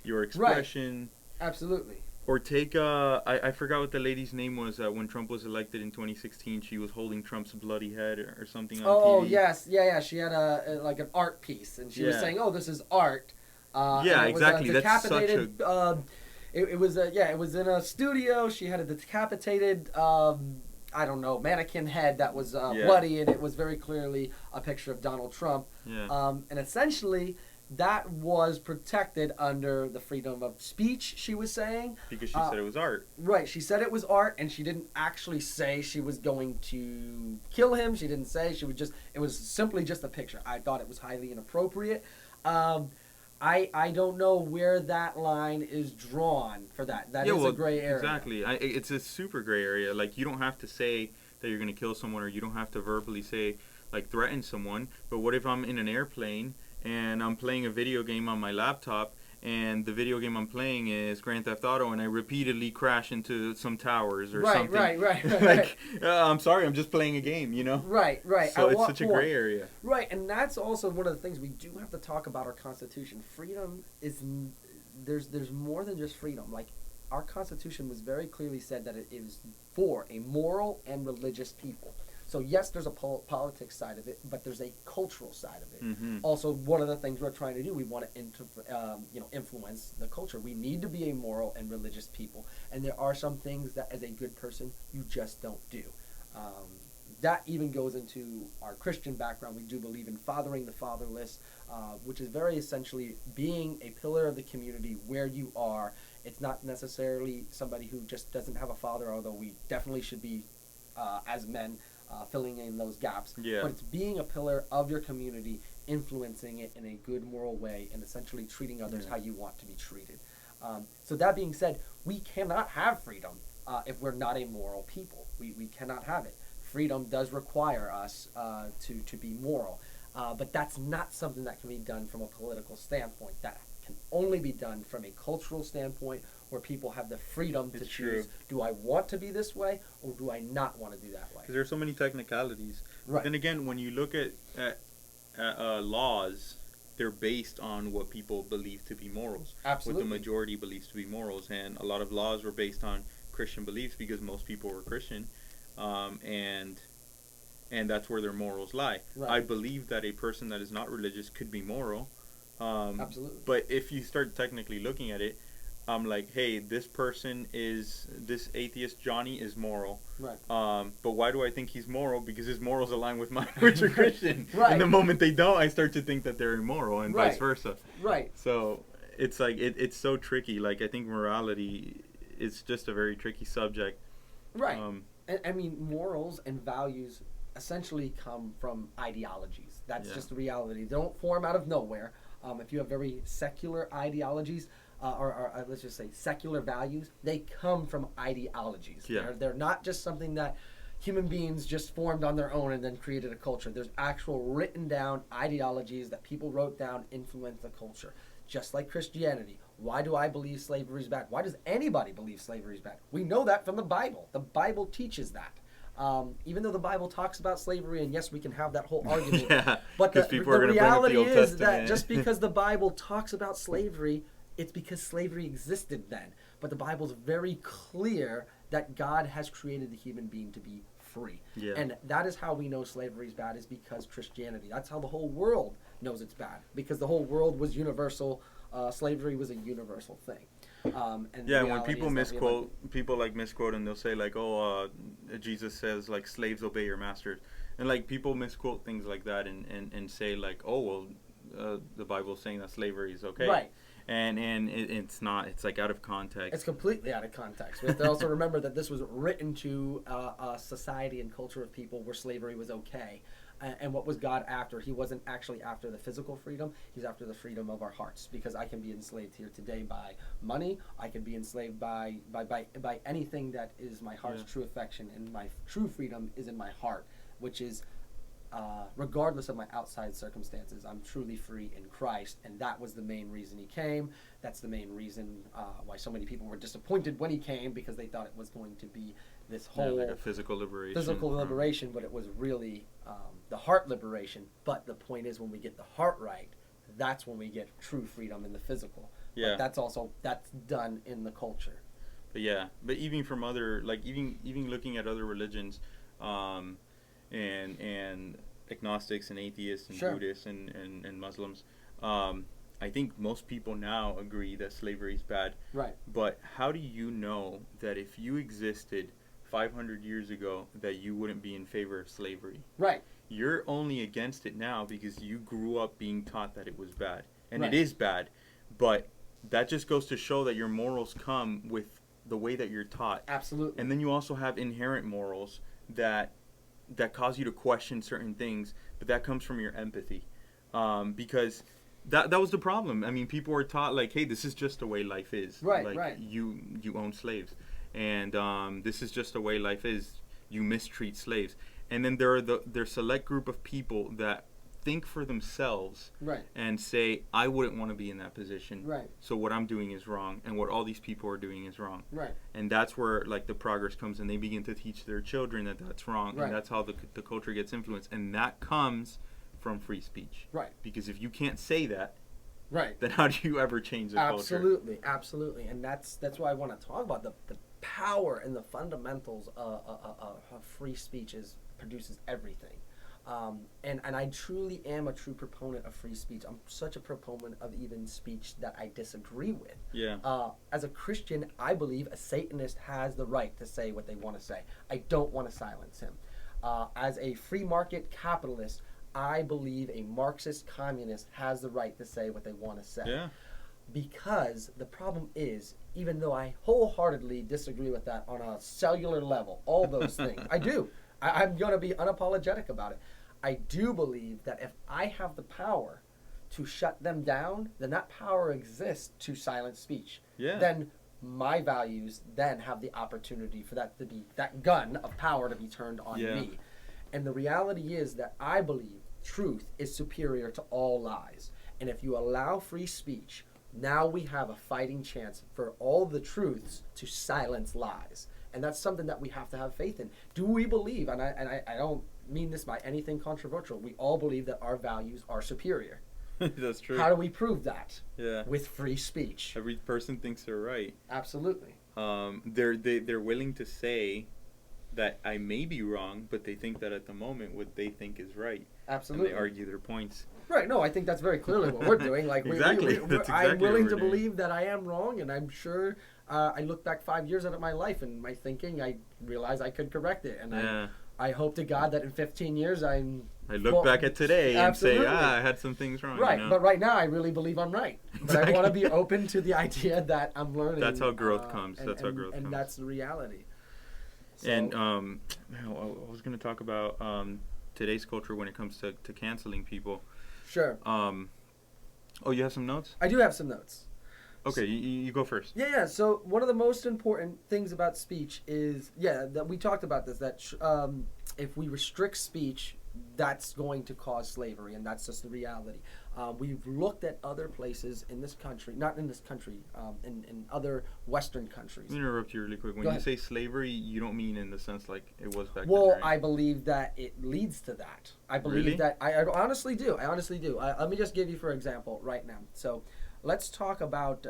[SPEAKER 1] your expression.
[SPEAKER 2] Right. Absolutely.
[SPEAKER 1] Or take I forgot what the lady's name was when Trump was elected in 2016. She was holding Trump's bloody head or something on
[SPEAKER 2] Oh,
[SPEAKER 1] TV.
[SPEAKER 2] yes, yeah. She had like an art piece, and she was
[SPEAKER 1] Yeah.
[SPEAKER 2] saying, "Oh, this is art." And
[SPEAKER 1] Yeah,
[SPEAKER 2] it was a
[SPEAKER 1] exactly. That's such a
[SPEAKER 2] decapitated. It was it was in a studio. She had a decapitated. I don't know, mannequin head that was
[SPEAKER 1] yeah
[SPEAKER 2] bloody, and it was very clearly a picture of Donald Trump.
[SPEAKER 1] yeah
[SPEAKER 2] And essentially, that was protected under the freedom of speech. She was saying,
[SPEAKER 1] because she said it was art.
[SPEAKER 2] right? She said it was art, and she didn't actually say she was going to kill him. She didn't say she would just. It was simply just a picture. I thought it was highly inappropriate. I don't know where that line is drawn for that. That is a gray area.
[SPEAKER 1] Exactly. It's a super gray area. Like, you don't have to say that you're going to kill someone, or you don't have to verbally say, like, threaten someone. But what if I'm in an airplane and I'm playing a video game on my laptop, and the video game I'm playing is Grand Theft Auto, and I repeatedly crash into some towers or something?
[SPEAKER 2] Right.
[SPEAKER 1] Like, I'm sorry, I'm just playing a game, you know?
[SPEAKER 2] Right.
[SPEAKER 1] So it's such a gray area.
[SPEAKER 2] Right, and that's also one of the things we do have to talk about our Constitution. Freedom is there's more than just freedom. Like, our Constitution was very clearly said that it is for a moral and religious people. So yes, there's a politics side of it, but there's a cultural side of it.
[SPEAKER 1] Mm-hmm.
[SPEAKER 2] Also, one of the things we're trying to do, we want to influence the culture. We need to be a moral and religious people, and there are some things that, as a good person, you just don't do. That even goes into our Christian background. We do believe in fathering the fatherless, which is very essentially being a pillar of the community where you are. It's not necessarily somebody who just doesn't have a father, although we definitely should be, as men, filling in those gaps.
[SPEAKER 1] Yeah.
[SPEAKER 2] But it's being a pillar of your community, influencing it in a good moral way, and essentially treating others how you want to be treated. So that being said, we cannot have freedom if we're not a moral people. We cannot have it. Freedom does require us to be moral. But that's not something that can be done from a political standpoint. That can only be done from a cultural standpoint, where people have the freedom to choose, do I want to be this way, or do I not want to do that way?
[SPEAKER 1] Because there's so many technicalities.
[SPEAKER 2] Right.
[SPEAKER 1] Then again, when you look at laws, they're based on what people believe to be morals.
[SPEAKER 2] Absolutely.
[SPEAKER 1] What the majority believes to be morals. And a lot of laws were based on Christian beliefs because most people were Christian. And that's where their morals lie.
[SPEAKER 2] Right.
[SPEAKER 1] I believe that a person that is not religious could be moral.
[SPEAKER 2] Absolutely.
[SPEAKER 1] But if you start technically looking at it, I'm like, hey, this atheist Johnny is moral.
[SPEAKER 2] Right.
[SPEAKER 1] But why do I think he's moral? Because his morals align with mine, which are Christian.
[SPEAKER 2] Right.
[SPEAKER 1] And the moment they don't, I start to think that they're immoral, and vice versa.
[SPEAKER 2] Right.
[SPEAKER 1] So it's like it's so tricky. Like, I think morality is just a very tricky subject.
[SPEAKER 2] Right. I mean, morals and values essentially come from ideologies. That's just the reality. They don't form out of nowhere. If you have very secular ideologies, or let's just say secular values, they come from ideologies.
[SPEAKER 1] Yeah.
[SPEAKER 2] They're not just something that human beings just formed on their own and then created a culture. There's actual written down ideologies that people wrote down, influenced the culture. Just like Christianity. Why do I believe slavery is bad? Why does anybody believe slavery is bad? We know that from the Bible. The Bible teaches that. Even though the Bible talks about slavery, and yes, we can have that whole argument.
[SPEAKER 1] Yeah,
[SPEAKER 2] but the reality is that
[SPEAKER 1] Testament.
[SPEAKER 2] just because the Bible talks about slavery, it's because slavery existed then. But the Bible's very clear that God has created the human being to be free.
[SPEAKER 1] Yeah.
[SPEAKER 2] And that is how we know slavery is bad, is because Christianity. That's how the whole world knows it's bad, because the whole world was universal. Slavery was a universal thing. And
[SPEAKER 1] when people misquote, and they'll say like, "Oh, Jesus says like slaves obey your masters," and like people misquote things like that and say like, "Oh, well, the Bible's saying that slavery is okay,"
[SPEAKER 2] right?
[SPEAKER 1] And it's not. It's like out of context.
[SPEAKER 2] It's completely out of context. We have to also remember that this was written to a society and culture of people where slavery was okay. And what was God after? He wasn't actually after the physical freedom. He's after the freedom of our hearts. Because I can be enslaved here today by money. I can be enslaved by anything that is my heart's true affection. And my true freedom is in my heart, which is regardless of my outside circumstances. I'm truly free in Christ. And that was the main reason he came. That's the main reason why so many people were disappointed when he came, because they thought it was going to be this whole
[SPEAKER 1] like a physical liberation.
[SPEAKER 2] But it was really the heart liberation. But the point is, when we get the heart right, that's when we get true freedom in the physical.
[SPEAKER 1] Yeah.
[SPEAKER 2] But that's done in the culture.
[SPEAKER 1] but even from other, like, even looking at other religions, um, and agnostics and atheists and
[SPEAKER 2] Sure.
[SPEAKER 1] Buddhists and Muslims, I think most people now agree that slavery is bad.
[SPEAKER 2] Right.
[SPEAKER 1] But how do you know that if you existed 500 years ago that you wouldn't be in favor of slavery?
[SPEAKER 2] Right.
[SPEAKER 1] You're only against it now because you grew up being taught that it was bad. And
[SPEAKER 2] Right.
[SPEAKER 1] it is bad. But that just goes to show that your morals come with the way that you're taught.
[SPEAKER 2] Absolutely.
[SPEAKER 1] And then you also have inherent morals that cause you to question certain things, but that comes from your empathy. Because that was the problem. I mean, people were taught, like, hey, this is just the way life is.
[SPEAKER 2] Right,
[SPEAKER 1] like,
[SPEAKER 2] right.
[SPEAKER 1] You own slaves. And this is just the way life is. You mistreat slaves. And then there are their select group of people that think for themselves
[SPEAKER 2] Right.
[SPEAKER 1] and say, I wouldn't want to be in that position.
[SPEAKER 2] Right.
[SPEAKER 1] So what I'm doing is wrong, and what all these people are doing is wrong.
[SPEAKER 2] Right.
[SPEAKER 1] And that's where, like, the progress comes, and they begin to teach their children that that's wrong.
[SPEAKER 2] Right.
[SPEAKER 1] And that's how the culture gets influenced. And that comes from free speech.
[SPEAKER 2] Right.
[SPEAKER 1] Because if you can't say that,
[SPEAKER 2] Right.
[SPEAKER 1] then how do you ever change the culture?
[SPEAKER 2] Absolutely, absolutely, and that's why I want to talk about the power and the fundamentals of free speech produces everything, and I truly am a true proponent of free speech. I'm such a proponent of even speech that I disagree with.
[SPEAKER 1] Yeah.
[SPEAKER 2] As a Christian, I believe a Satanist has the right to say what they want to say. I don't want to silence him. As a free market capitalist, I believe a Marxist communist has the right to say what they want to say.
[SPEAKER 1] Yeah.
[SPEAKER 2] Because the problem is, even though I wholeheartedly disagree with that on a cellular level, all those things, I do. I'm going to be unapologetic about it. I do believe that if I have the power to shut them down, then that power exists to silence speech.
[SPEAKER 1] Yeah.
[SPEAKER 2] Then my values then have the opportunity for that to be, that gun of power to be turned on me. And the reality is that I believe truth is superior to all lies. And if you allow free speech, now we have a fighting chance for all the truths to silence lies. And that's something that we have to have faith in. Do we believe, and I don't mean this by anything controversial, we all believe that our values are superior.
[SPEAKER 1] That's true.
[SPEAKER 2] How do we prove that?
[SPEAKER 1] Yeah.
[SPEAKER 2] With free speech.
[SPEAKER 1] Every person thinks they're right.
[SPEAKER 2] Absolutely.
[SPEAKER 1] They're willing to say that I may be wrong, but they think that at the moment what they think is right.
[SPEAKER 2] Absolutely.
[SPEAKER 1] And they argue their points.
[SPEAKER 2] Right. No, I think that's very clearly what we're doing. Like
[SPEAKER 1] Exactly. That's exactly
[SPEAKER 2] I'm willing
[SPEAKER 1] what
[SPEAKER 2] to
[SPEAKER 1] we're doing.
[SPEAKER 2] believe that I am wrong, and I'm sure I look back 5 years at my life and my thinking, I realize I could correct it, and
[SPEAKER 1] Yeah.
[SPEAKER 2] I hope to God that in 15 years
[SPEAKER 1] I look back at today
[SPEAKER 2] absolutely.
[SPEAKER 1] and say, I had some things wrong.
[SPEAKER 2] Right,
[SPEAKER 1] you know?
[SPEAKER 2] but right now I really believe I'm right. But I want to be open to the idea that I'm learning.
[SPEAKER 1] That's how growth comes.
[SPEAKER 2] And,
[SPEAKER 1] That's how growth
[SPEAKER 2] and
[SPEAKER 1] comes.
[SPEAKER 2] that's the reality. So,
[SPEAKER 1] And I was going to talk about today's culture when it comes to canceling people.
[SPEAKER 2] sure.
[SPEAKER 1] Oh, you have some notes?
[SPEAKER 2] I do have some notes.
[SPEAKER 1] Okay, you go first.
[SPEAKER 2] Yeah. So one of the most important things about speech is, that we talked about this, that if we restrict speech, that's going to cause slavery, and that's just the reality. We've looked at other places in this country, not in this country, in other Western countries.
[SPEAKER 1] Let me interrupt you really quick. When
[SPEAKER 2] Go
[SPEAKER 1] you
[SPEAKER 2] ahead.
[SPEAKER 1] say slavery, you don't mean in the sense like it was back
[SPEAKER 2] Well,
[SPEAKER 1] then, right?
[SPEAKER 2] I believe that it leads to that. I believe
[SPEAKER 1] Really?
[SPEAKER 2] that I honestly do. Let me just give you, for example, right now. So let's talk about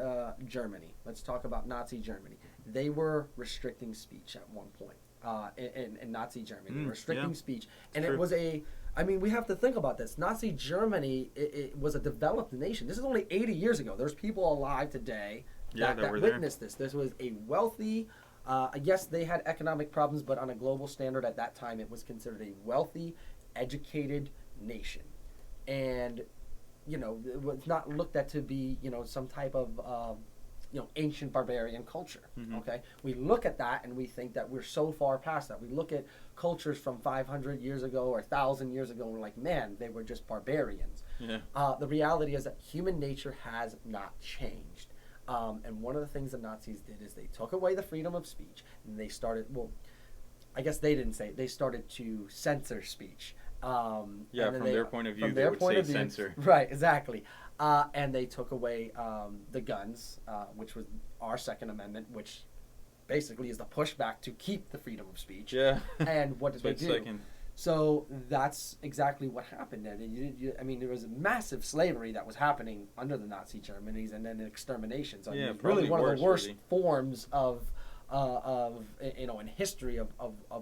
[SPEAKER 2] Germany. Let's talk about Nazi Germany. They were restricting speech at one point in Nazi Germany. They were restricting speech. And
[SPEAKER 1] True.
[SPEAKER 2] it was we have to think about this. Nazi Germany, it was a developed nation. This is only 80 years ago. There's people alive today that
[SPEAKER 1] were there.
[SPEAKER 2] witnessed this. This was a wealthy, yes, they had economic problems, but on a global standard at that time, it was considered a wealthy, educated nation. And, it was not looked at to be, some type of, ancient barbarian culture.
[SPEAKER 1] Mhm.
[SPEAKER 2] Okay, we look at that and we think that we're so far past that. We look at cultures from 500 years ago or 1,000 years ago, and we're like, man, they were just barbarians.
[SPEAKER 1] Yeah.
[SPEAKER 2] The reality is that human nature has not changed. And one of the things the Nazis did is they took away the freedom of speech, and they started. Well, I guess they didn't say it. They started to censor speech.
[SPEAKER 1] From their point of view,
[SPEAKER 2] from
[SPEAKER 1] they
[SPEAKER 2] their
[SPEAKER 1] would
[SPEAKER 2] point
[SPEAKER 1] say
[SPEAKER 2] of view,
[SPEAKER 1] censor.
[SPEAKER 2] Right, exactly. And they took away the guns, which was our Second Amendment, which basically is the pushback to keep the freedom of speech.
[SPEAKER 1] Yeah.
[SPEAKER 2] And what did they do?
[SPEAKER 1] Second.
[SPEAKER 2] So that's exactly what happened. There was massive slavery that was happening under the Nazi Germanies, and then exterminations.
[SPEAKER 1] Yeah,
[SPEAKER 2] Really
[SPEAKER 1] probably
[SPEAKER 2] one of the
[SPEAKER 1] worse,
[SPEAKER 2] worst forms of in history of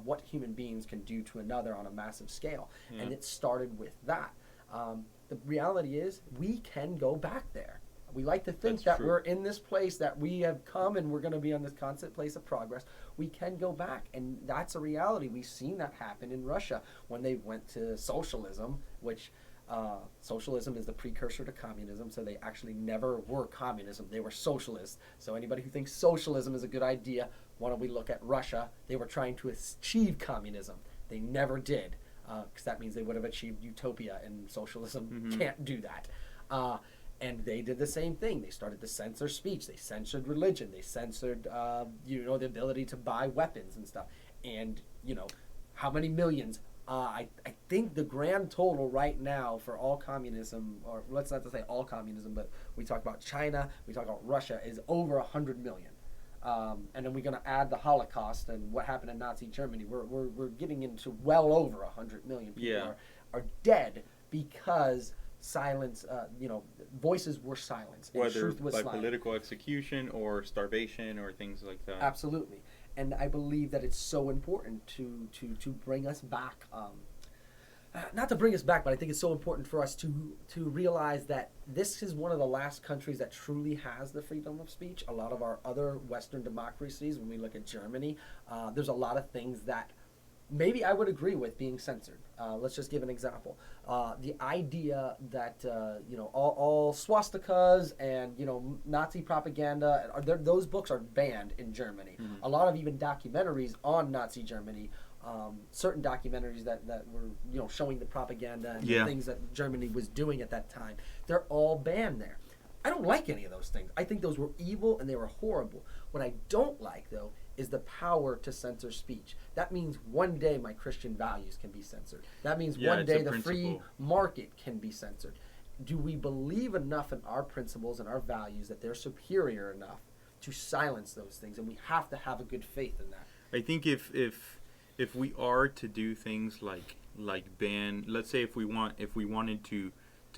[SPEAKER 2] what human beings can do to another on a massive scale.
[SPEAKER 1] Yeah.
[SPEAKER 2] And it started with that. The reality is we can go back there. We like to think
[SPEAKER 1] That's
[SPEAKER 2] that
[SPEAKER 1] true.
[SPEAKER 2] we're in this place, that we have come and we're going to be on this constant place of progress. We can go back, and that's a reality. We've seen that happen in Russia when they went to socialism, which socialism is the precursor to communism, so they actually never were communism. They were socialists. So anybody who thinks socialism is a good idea, why don't we look at Russia? They were trying to achieve communism. They never did, because that means they would have achieved utopia, and socialism can't do that. And they did the same thing. They started to censor speech. They censored religion. They censored, the ability to buy weapons and stuff. And, how many millions? I think the grand total right now for all communism, or let's not say all communism, but we talk about China, we talk about Russia, is over 100 million. And then we're going to add the Holocaust and what happened in Nazi Germany. We're getting into well over 100 million people are dead because silence, voices were silenced. And
[SPEAKER 1] Whether
[SPEAKER 2] truth was
[SPEAKER 1] by
[SPEAKER 2] silenced.
[SPEAKER 1] political execution or starvation or things like that.
[SPEAKER 2] Absolutely. And I believe that it's so important to bring us back. Not to bring us back, but I think it's so important for us to realize that this is one of the last countries that truly has the freedom of speech. A lot of our other Western democracies, when we look at Germany, there's a lot of things that maybe I would agree with being censored. Let's just give an example. The idea that all swastikas and Nazi propaganda, those books are banned in Germany. A lot of even documentaries on Nazi Germany, certain documentaries that were showing the propaganda and the things that Germany was doing at that time, they're all banned there. I don't like any of those things. I think those were evil and they were horrible. What I don't like, though, is the power to censor speech. That means one day my Christian values can be censored. That means one day the free market can be censored. Do we believe enough in our principles and our values that they're superior enough to silence those things? And we have to have a good faith in that.
[SPEAKER 1] I think if we are to do things like ban, let's say if we wanted to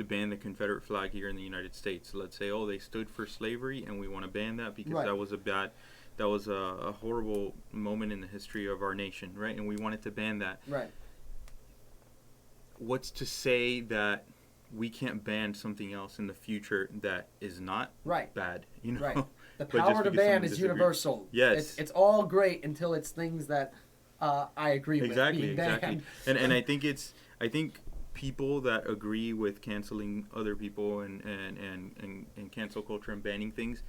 [SPEAKER 1] ban the Confederate flag here in the United States, let's say they stood for slavery and we want to ban that because that was a horrible moment in the history of our nation, right? And we wanted to ban that.
[SPEAKER 2] Right.
[SPEAKER 1] What's to say that we can't ban something else in the future that is not bad?
[SPEAKER 2] Right. The power to ban is universal.
[SPEAKER 1] Yes.
[SPEAKER 2] It's all great until it's things that I agree with being banned.
[SPEAKER 1] Exactly. And I think people that agree with canceling other people and cancel culture and banning things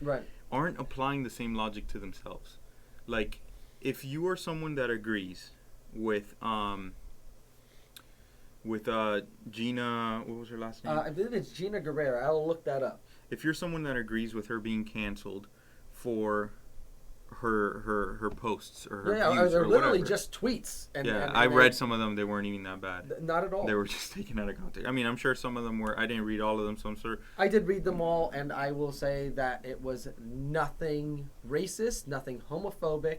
[SPEAKER 1] aren't applying the same logic to themselves. Like, if you are someone that agrees with Gina, what was her last name?
[SPEAKER 2] I believe it's Gina Guerrero. I'll look that up.
[SPEAKER 1] If you're someone that agrees with her being canceled for her posts or her views
[SPEAKER 2] they're
[SPEAKER 1] or
[SPEAKER 2] literally
[SPEAKER 1] whatever.
[SPEAKER 2] just tweets.
[SPEAKER 1] I read some of them. They weren't even that bad.
[SPEAKER 2] Not at all.
[SPEAKER 1] They were just taken out of context. I mean, I'm sure some of them were. I didn't read all of them, so I'm sure.
[SPEAKER 2] I did read them all, and I will say that it was nothing racist, nothing homophobic,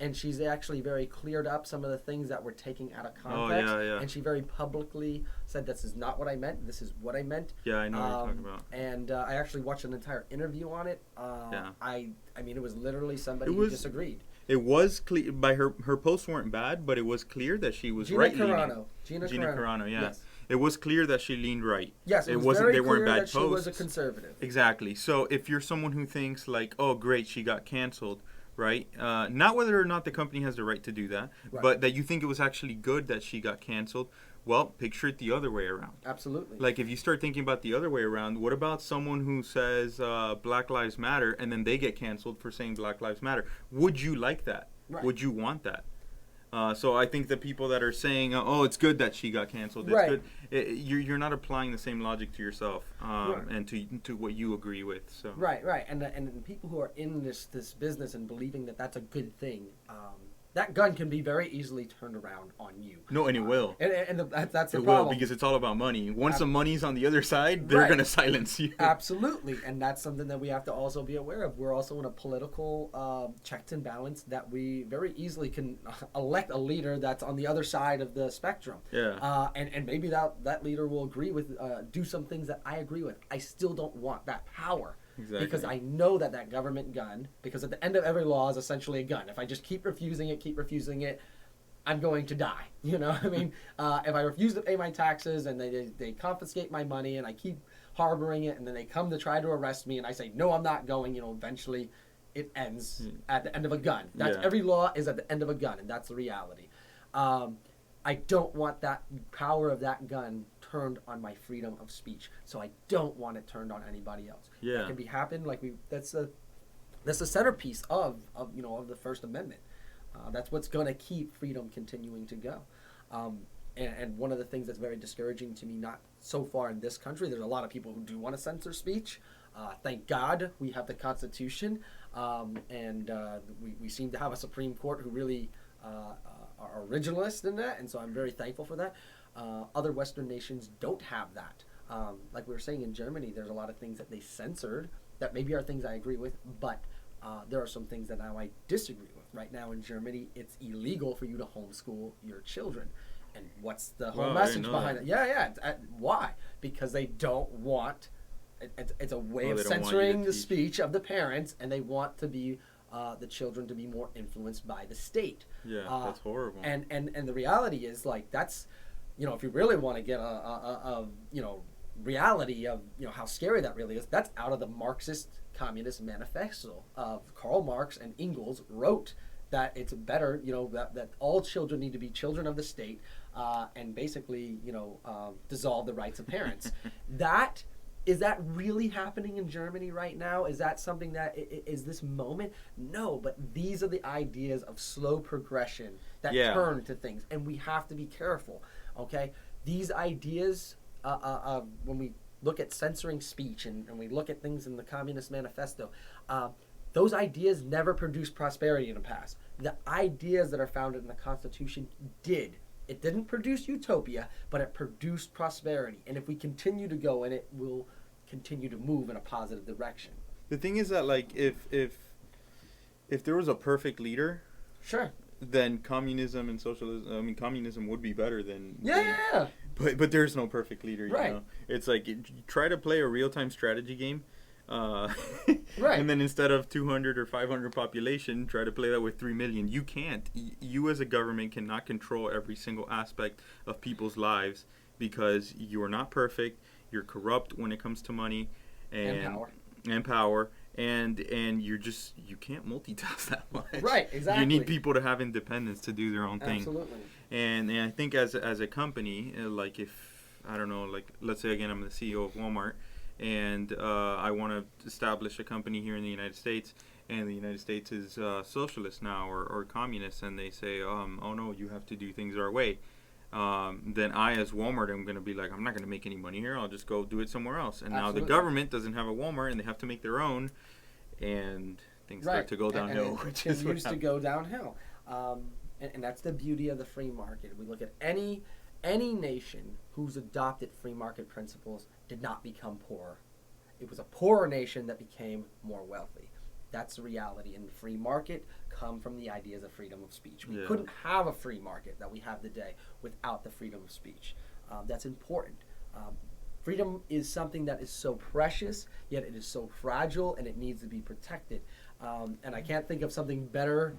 [SPEAKER 2] and she's actually very cleared up some of the things that were taken out of context. And she very publicly said, "This is not what I meant. This is what I meant."
[SPEAKER 1] Yeah, I know what you're talking about.
[SPEAKER 2] And I actually watched an entire interview on it. I mean, it was literally somebody who disagreed.
[SPEAKER 1] It was clear by her posts weren't bad, but it was clear that she was
[SPEAKER 2] Gina
[SPEAKER 1] right-leaning.
[SPEAKER 2] Gina
[SPEAKER 1] Carano, yeah.
[SPEAKER 2] Yes.
[SPEAKER 1] It was clear that she leaned right.
[SPEAKER 2] Yes, it was
[SPEAKER 1] wasn't.
[SPEAKER 2] very
[SPEAKER 1] They weren't
[SPEAKER 2] clear
[SPEAKER 1] bad
[SPEAKER 2] that
[SPEAKER 1] posts.
[SPEAKER 2] she was a conservative.
[SPEAKER 1] Exactly. So if you're someone who thinks like, oh great, she got canceled, right? Not whether or not the company has the right to do that, but that you think it was actually good that she got canceled. Well, picture it the other way around.
[SPEAKER 2] Absolutely.
[SPEAKER 1] Like, if you start thinking about the other way around, what about someone who says Black Lives Matter and then they get canceled for saying Black Lives Matter? Would you like that?
[SPEAKER 2] Right.
[SPEAKER 1] Would you want that? So I think the people that are saying, oh, it's good that she got canceled, it's good, you're not applying the same logic to yourself and to what you agree with. So
[SPEAKER 2] Right. And people who are in this business and believing that that's a good thing, that gun can be very easily turned around on you.
[SPEAKER 1] No, and it will.
[SPEAKER 2] And that's the
[SPEAKER 1] it
[SPEAKER 2] problem.
[SPEAKER 1] will, because it's all about money. Once the money's on the other side, they're going to silence you.
[SPEAKER 2] Absolutely. And that's something that we have to also be aware of. We're also in a political checks and balance that we very easily can elect a leader that's on the other side of the spectrum.
[SPEAKER 1] Yeah.
[SPEAKER 2] And maybe that leader will agree with, do some things that I agree with. I still don't want that power.
[SPEAKER 1] Exactly.
[SPEAKER 2] because I know that government gun, because at the end of every law is essentially a gun. If I just keep refusing it, I'm going to die. You know, I mean, if I refuse to pay my taxes and they confiscate my money and I keep harboring it and then they come to try to arrest me and I say, no, I'm not going, you know, eventually it ends at the end of a gun. That's every law is at the end of a gun, and that's the reality. I don't want that power of that gun turned on my freedom of speech, so I don't want it turned on anybody else. That can be happen that's the centerpiece of the First Amendment. That's what's going to keep freedom continuing to go. And one of the things that's very discouraging to me, not so far in this country, there's a lot of people who do want to censor speech. Thank God we have the Constitution, and we seem to have a Supreme Court who really are originalist in that, and so I'm very thankful for that. Other Western nations don't have that. Like we were saying, in Germany, there's a lot of things that they censored that maybe are things I agree with, but there are some things that now I disagree with. Right now in Germany, it's illegal for you to homeschool your children. And what's the whole message behind it? Yeah. Why? Because they don't want... It's a way of censoring the speech of the parents, and they want to be the children to be more influenced by the state.
[SPEAKER 1] Yeah, that's horrible.
[SPEAKER 2] And the reality is, like, that's, if you really want to get a reality of how scary that really is, that's out of the Marxist Communist Manifesto of Karl Marx and Engels wrote that it's better, that all children need to be children of the state, and basically, dissolve the rights of parents. Is that really happening in Germany right now? Is that something that is this moment? No, but these are the ideas of slow progression that turn to things, and we have to be careful. Okay, these ideas, when we look at censoring speech and we look at things in the Communist Manifesto, those ideas never produced prosperity in the past. The ideas that are founded in the Constitution did. It didn't produce utopia, but it produced prosperity. And if we continue to go in it, we'll continue to move in a positive direction.
[SPEAKER 1] The thing is that, like, if there was a perfect leader,
[SPEAKER 2] sure,
[SPEAKER 1] then communism and socialism, communism would be better than...
[SPEAKER 2] Yeah.
[SPEAKER 1] But there's no perfect leader, you
[SPEAKER 2] right.
[SPEAKER 1] know? It's like, you try to play a real-time strategy game,
[SPEAKER 2] right.
[SPEAKER 1] And then instead of 200 or 500 population, try to play that with 3 million. You can't. You as a government cannot control every single aspect of people's lives because you are not perfect. You're corrupt when it comes to money and power. And you can't multitask that much.
[SPEAKER 2] Right, exactly.
[SPEAKER 1] You need people to have independence to do their own thing.
[SPEAKER 2] Absolutely.
[SPEAKER 1] And I think as a company, like, if, I don't know, like, let's say again I'm the CEO of Walmart, and I want to establish a company here in the United States, and the United States is socialist now or communist, and they say, oh no, you have to do things our way. Then I, as Walmart, am going to be like, I'm not going to make any money here. I'll just go do it somewhere else. And
[SPEAKER 2] Absolutely.
[SPEAKER 1] Now the government doesn't have a Walmart, and they have to make their own, and things start to go downhill.
[SPEAKER 2] And it continues to go downhill. And that's the beauty of the free market. We look at any nation who's adopted free market principles did not become poorer. It was a poorer nation that became more wealthy. That's the reality. And the free market come from the ideas of freedom of speech. We couldn't have a free market that we have today without the freedom of speech. That's important. Freedom is something that is so precious, yet it is so fragile, and it needs to be protected. And I can't think of something better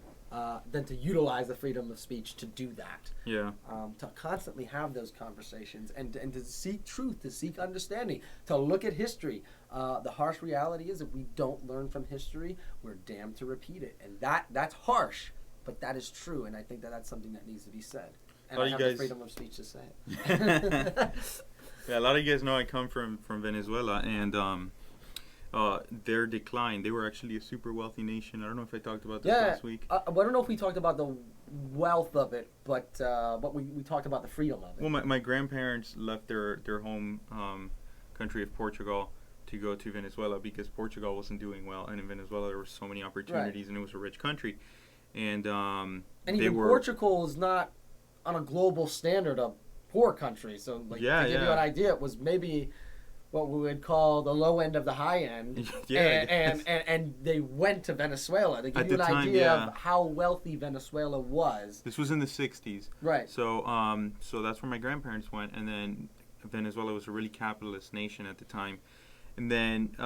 [SPEAKER 2] than to utilize the freedom of speech to do that.
[SPEAKER 1] Yeah.
[SPEAKER 2] To constantly have those conversations and to seek truth, to seek understanding, to look at history. The harsh reality is if we don't learn from history, we're damned to repeat it. And that's harsh, but that is true. And I think that that's something that needs to be said. And I have the freedom of speech to say it.
[SPEAKER 1] Yeah, a lot of you guys know I come from Venezuela, and their decline. They were actually a super wealthy nation. I don't know if I talked about this last week.
[SPEAKER 2] I don't know if we talked about the wealth of it, but we talked about the freedom of it.
[SPEAKER 1] Well, my grandparents left their home country of Portugal to go to Venezuela because Portugal wasn't doing well, and in Venezuela there were so many opportunities, and it was a rich country. And even
[SPEAKER 2] Portugal is not on a global standard a poor country. So, to give you an idea, it was maybe what we would call the low end of the high end. And they went to Venezuela to give you an idea of how wealthy Venezuela was.
[SPEAKER 1] This was in the 60s.
[SPEAKER 2] Right.
[SPEAKER 1] So so that's where my grandparents went, and then Venezuela was a really capitalist nation at the time. And then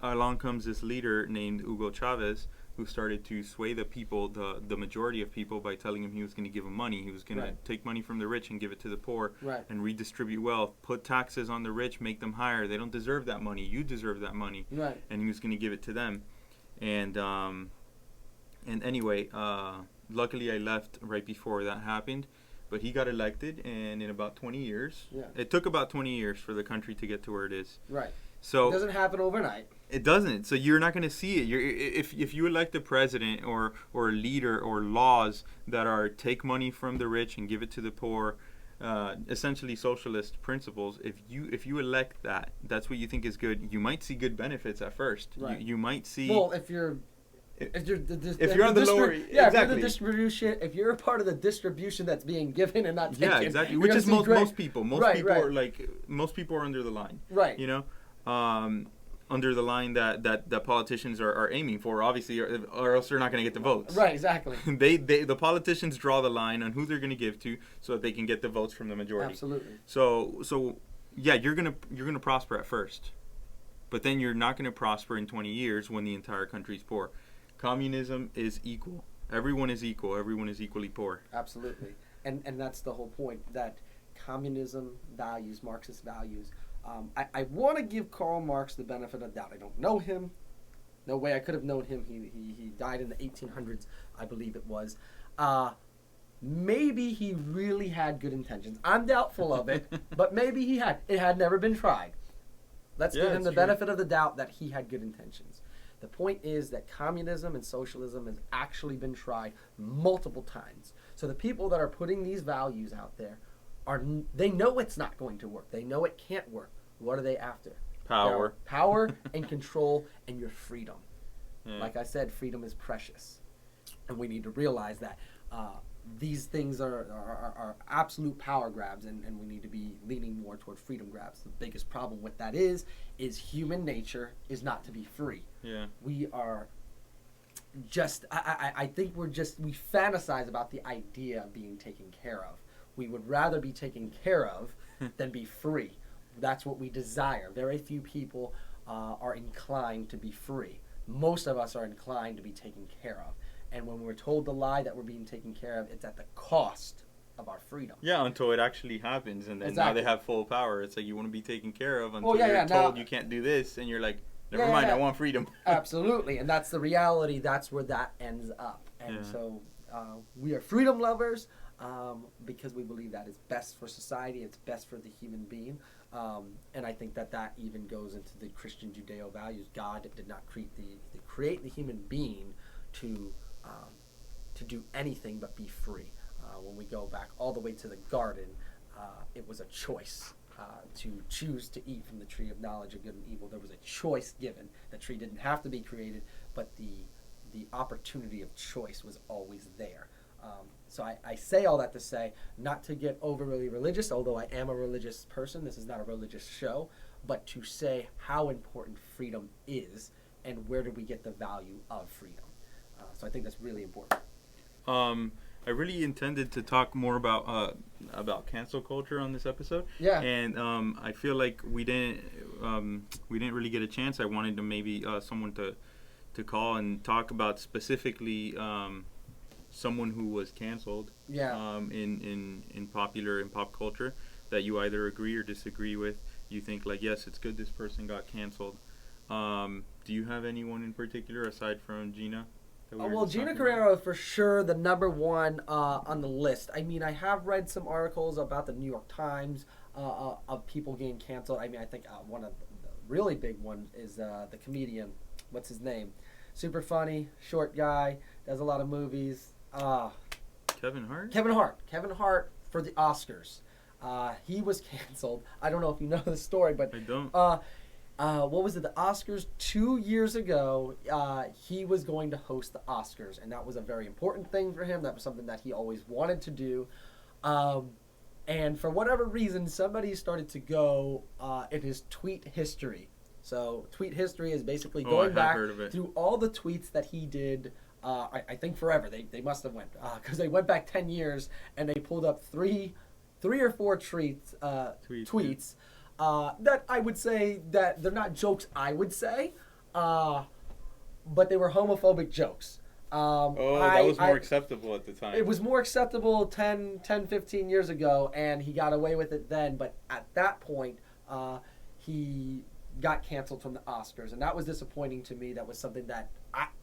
[SPEAKER 1] along comes this leader named Hugo Chavez, who started to sway the people, the majority of people, by telling him he was going to give them money. He was going to take money from the rich and give it to the poor, and redistribute wealth, put taxes on the rich, make them higher. They don't deserve that money. You deserve that money.
[SPEAKER 2] Right.
[SPEAKER 1] And he was going to give it to them. And anyway, luckily I left right before that happened. But he got elected, and in about 20 years, it took about 20 years for the country to get to where it is.
[SPEAKER 2] Right.
[SPEAKER 1] So
[SPEAKER 2] it doesn't happen overnight.
[SPEAKER 1] It doesn't. So you're not going to see it. If you elect a president or a leader or laws that are take money from the rich and give it to the poor, essentially socialist principles. If you elect that, that's what you think is good. You might see good benefits at first.
[SPEAKER 2] Right.
[SPEAKER 1] You might see.
[SPEAKER 2] Well, if you're on
[SPEAKER 1] the lower,
[SPEAKER 2] if
[SPEAKER 1] exactly.
[SPEAKER 2] you're the distribution, if you're a part of the distribution that's being given and not taken,
[SPEAKER 1] exactly. Which is most people. Most people are most people are under the line.
[SPEAKER 2] Right.
[SPEAKER 1] You know. Under the line that politicians are aiming for, obviously, or else they're not going to get the votes.
[SPEAKER 2] Right, exactly.
[SPEAKER 1] The politicians draw the line on who they're going to give to, so that they can get the votes from the majority.
[SPEAKER 2] Absolutely.
[SPEAKER 1] So yeah, you're gonna prosper at first, but then you're not going to prosper in 20 years when the entire country's poor. Communism is equal. Everyone is equal. Everyone is equally poor.
[SPEAKER 2] Absolutely, and that's the whole point, that communism values, Marxist values. I want to give Karl Marx the benefit of the doubt. I don't know him. No way I could have known him. He died in the 1800s, I believe it was. Maybe he really had good intentions. I'm doubtful of it, but maybe he had. It had never been tried. Let's give him the benefit of the doubt that he had good intentions. The point is that communism and socialism has actually been tried multiple times. So the people that are putting these values out there, they know it's not going to work. They know it can't work. What are they after?
[SPEAKER 1] Power.
[SPEAKER 2] Power and control and your freedom.
[SPEAKER 1] Yeah.
[SPEAKER 2] Like I said, freedom is precious. And we need to realize that these things are absolute power grabs, and we need to be leaning more toward freedom grabs. The biggest problem with that is human nature is not to be free.
[SPEAKER 1] Yeah.
[SPEAKER 2] We are just, I think we fantasize about the idea of being taken care of. We would rather be taken care of than be free. That's what we desire. Very few people are inclined to be free. Most of us are inclined to be taken care of. And when we're told the lie that we're being taken care of, it's at the cost of our freedom.
[SPEAKER 1] Yeah, until it actually happens, and then now they have full power. It's like you want to be taken care of until you're told you can't do this, and you're like, never mind, I want freedom.
[SPEAKER 2] Absolutely, and that's the reality. That's where that ends up. And so we are freedom lovers because we believe that is best for society. It's best for the human being. And I think that even goes into the Christian Judeo values. God did not create the human being to do anything but be free. When we go back all the way to the garden, it was a choice to choose to eat from the tree of knowledge of good and evil. There was a choice given. The tree didn't have to be created, but the opportunity of choice was always there. So I say all that to say, not to get overly religious, although I am a religious person. This is not a religious show, but to say how important freedom is and where do we get the value of freedom. So I think that's really important.
[SPEAKER 1] I really intended to talk more about cancel culture on this episode.
[SPEAKER 2] Yeah.
[SPEAKER 1] And I feel like we didn't really get a chance. I wanted to maybe someone to call and talk about specifically someone who was canceled.
[SPEAKER 2] Yeah.
[SPEAKER 1] In pop culture that you either agree or disagree with. You think like, yes, it's good this person got canceled. Do you have anyone in particular aside from Gina?
[SPEAKER 2] Well, Gina Carrero is for sure the number one on the list. I mean, I have read some articles about the New York Times of people getting canceled. I mean, I think one of the really big ones is the comedian. What's his name? Super funny, short guy, does a lot of movies.
[SPEAKER 1] Kevin Hart?
[SPEAKER 2] Kevin Hart for the Oscars. He was canceled. I don't know if you know the story, but
[SPEAKER 1] I don't.
[SPEAKER 2] What was it? The Oscars 2 years ago. He was going to host the Oscars, and that was a very important thing for him. That was something that he always wanted to do. And for whatever reason, somebody started to go in his tweet history. So tweet history is basically going back through all the tweets that he did. I think forever. They must have went because they went back 10 years and they pulled up three or four tweets that I would say that they're not jokes. I would say but they were homophobic jokes.
[SPEAKER 1] That was more acceptable at the time.
[SPEAKER 2] It was more acceptable 10, 15 years ago, and he got away with it then. But at that point, he got canceled from the Oscars, and that was disappointing to me. That was something that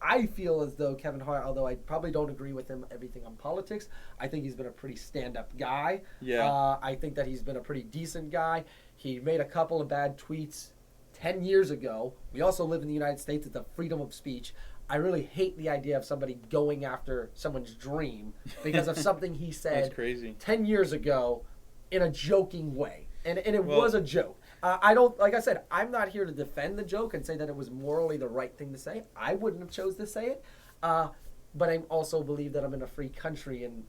[SPEAKER 2] I feel as though Kevin Hart, although I probably don't agree with him everything on politics, I think he's been a pretty stand-up guy.
[SPEAKER 1] Yeah.
[SPEAKER 2] I think that he's been a pretty decent guy. He made a couple of bad tweets 10 years ago. We also live in the United States. It's a freedom of speech. I really hate the idea of somebody going after someone's dream because of something he said
[SPEAKER 1] That's crazy.
[SPEAKER 2] 10 years ago in a joking way. And it was a joke. I don't, like I said, I'm not here to defend the joke and say that it was morally the right thing to say. I wouldn't have chose to say it. But I also believe that I'm in a free country and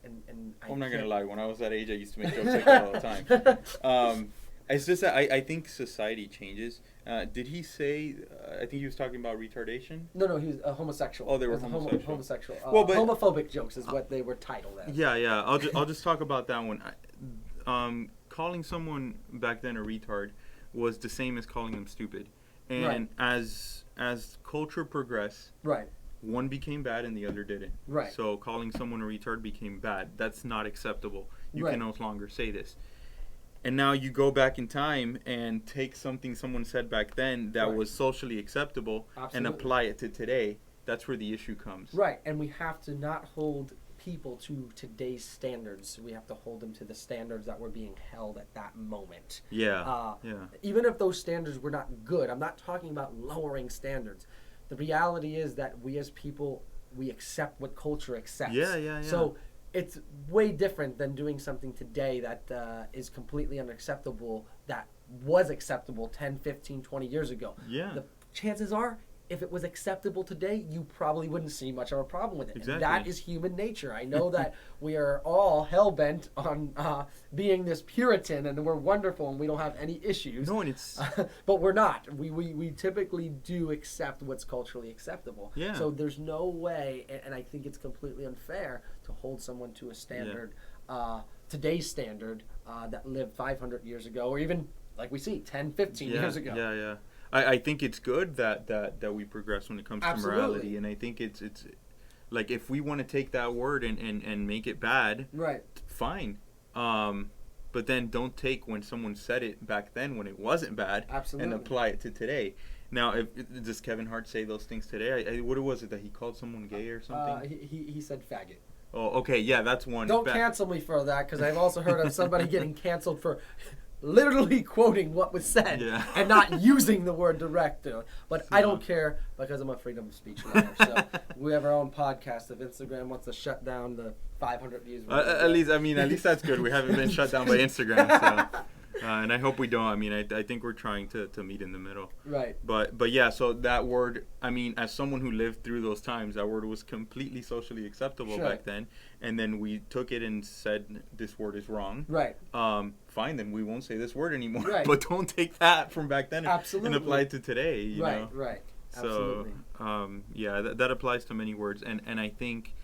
[SPEAKER 1] I'm not going to lie. When I was that age, I used to make jokes like that all the time. It's just that I think society changes. Did he say, I think he was talking about retardation?
[SPEAKER 2] No, he was a homosexual.
[SPEAKER 1] Oh, they were homosexual.
[SPEAKER 2] Homosexual.
[SPEAKER 1] Well, but
[SPEAKER 2] homophobic jokes is what they were titled as.
[SPEAKER 1] Yeah. I'll just talk about that one. Calling someone back then a retard was the same as calling them stupid. And as culture progressed,
[SPEAKER 2] right,
[SPEAKER 1] one became bad and the other didn't.
[SPEAKER 2] Right.
[SPEAKER 1] So calling someone a retard became bad. That's not acceptable. You can no longer say this. And now you go back in time and take something someone said back then that was socially acceptable and apply it to today. That's where the issue comes.
[SPEAKER 2] Right, and we have to not hold people to today's standards. We have to hold them to the standards that were being held at that moment.
[SPEAKER 1] Yeah.
[SPEAKER 2] Even if those standards were not good, I'm not talking about lowering standards. The reality is that we as people, we accept what culture accepts.
[SPEAKER 1] Yeah.
[SPEAKER 2] So it's way different than doing something today that is completely unacceptable that was acceptable 10, 15, 20 years ago.
[SPEAKER 1] Yeah.
[SPEAKER 2] The chances are, if it was acceptable today, you probably wouldn't see much of a problem with it.
[SPEAKER 1] Exactly.
[SPEAKER 2] And that is human nature. I know that we are all hell-bent on being this Puritan and we're wonderful and we don't have any issues.
[SPEAKER 1] No, and it's...
[SPEAKER 2] but we're not. We typically do accept what's culturally acceptable.
[SPEAKER 1] Yeah.
[SPEAKER 2] So there's no way, and I think it's completely unfair to hold someone to a standard, today's standard, that lived 500 years ago or even, like we see, 10, 15 years ago.
[SPEAKER 1] Yeah. I think it's good that we progress when it comes to morality, and I think it's like if we want to take that word and make it bad, fine. But then don't take when someone said it back then when it wasn't bad and apply it to today. Now, does Kevin Hart say those things today? What was it that he called someone gay or something?
[SPEAKER 2] He said faggot.
[SPEAKER 1] Oh, okay, yeah, that's one.
[SPEAKER 2] Don't cancel me for that because I've also heard of somebody getting canceled for literally quoting what was said and not using the word directly. But I don't care because I'm a freedom of speech lawyer. So we have our own podcast. If Instagram wants to shut down the 500 views,
[SPEAKER 1] at least that's good. We haven't been shut down by Instagram, so. And I hope we don't. I mean, I think we're trying to meet in the middle.
[SPEAKER 2] Right.
[SPEAKER 1] But yeah, so that word, I mean, as someone who lived through those times, that word was completely socially acceptable back then. And then we took it and said, this word is wrong.
[SPEAKER 2] Right.
[SPEAKER 1] Fine, then we won't say this word anymore.
[SPEAKER 2] Right.
[SPEAKER 1] But don't take that from back then and apply it to today. You know?
[SPEAKER 2] Right.
[SPEAKER 1] So, that applies to many words. And I think...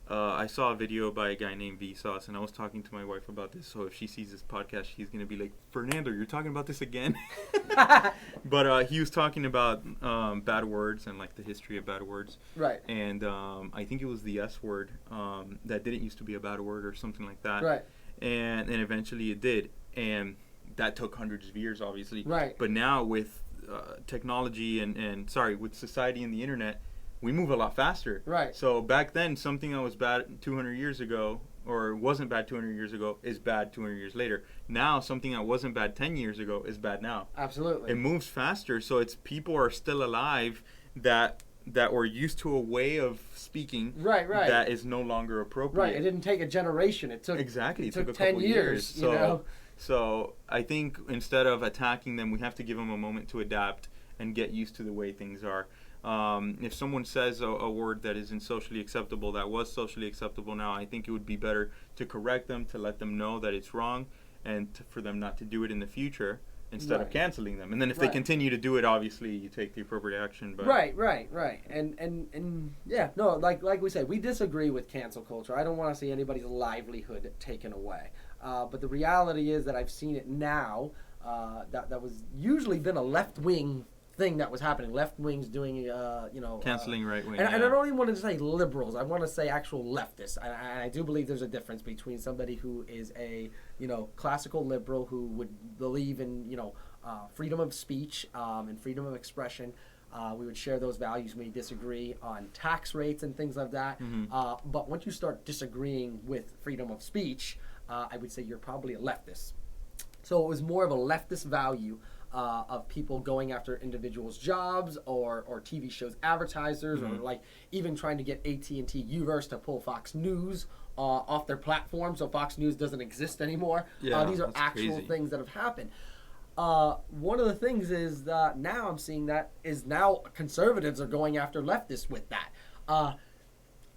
[SPEAKER 1] I saw a video by a guy named Vsauce, and I was talking to my wife about this. So if she sees this podcast, she's going to be like, Fernando, you're talking about this again? But he was talking about bad words and like the history of bad words.
[SPEAKER 2] Right.
[SPEAKER 1] And I think it was the S word that didn't used to be a bad word or something like that.
[SPEAKER 2] Right.
[SPEAKER 1] And eventually it did. And that took hundreds of years, obviously.
[SPEAKER 2] Right.
[SPEAKER 1] But now with technology with society and the internet, we move a lot faster.
[SPEAKER 2] Right.
[SPEAKER 1] So back then, something that was bad 200 years ago, or wasn't bad 200 years ago, is bad 200 years later. Now, something that wasn't bad 10 years ago is bad now.
[SPEAKER 2] Absolutely.
[SPEAKER 1] It moves faster, so it's people are still alive that were used to a way of speaking that is no longer appropriate.
[SPEAKER 2] Right. It didn't take a generation. It took
[SPEAKER 1] It took a
[SPEAKER 2] 10
[SPEAKER 1] couple
[SPEAKER 2] years.
[SPEAKER 1] So,
[SPEAKER 2] you know?
[SPEAKER 1] So I think instead of attacking them, we have to give them a moment to adapt and get used to the way things are. If someone says a word that isn't socially acceptable, that was socially acceptable now, I think it would be better to correct them, to let them know that it's wrong, and for them not to do it in the future instead of canceling them. And then if they continue to do it, obviously you take the appropriate action. But
[SPEAKER 2] Right. And yeah, no, like we said, we disagree with cancel culture. I don't want to see anybody's livelihood taken away. But the reality is that I've seen it now. That was usually been a left-wing thing that was happening. Left wings doing,
[SPEAKER 1] Canceling right wing.
[SPEAKER 2] and I don't even want to say liberals. I want to say actual leftists. And I do believe there's a difference between somebody who is a, classical liberal who would believe in, freedom of speech and freedom of expression. We would share those values. We disagree on tax rates and things like that.
[SPEAKER 1] Mm-hmm.
[SPEAKER 2] But once you start disagreeing with freedom of speech, I would say you're probably a leftist. So it was more of a leftist value of people going after individuals' jobs or TV shows advertisers,
[SPEAKER 1] Mm-hmm.
[SPEAKER 2] or like even trying to get AT&T Uverse to pull Fox News off their platform, so Fox News doesn't exist anymore.
[SPEAKER 1] Yeah,
[SPEAKER 2] These are
[SPEAKER 1] that's
[SPEAKER 2] actual
[SPEAKER 1] crazy.
[SPEAKER 2] things that have happened. One of the things is that now I'm seeing that is now conservatives are going after leftists with that.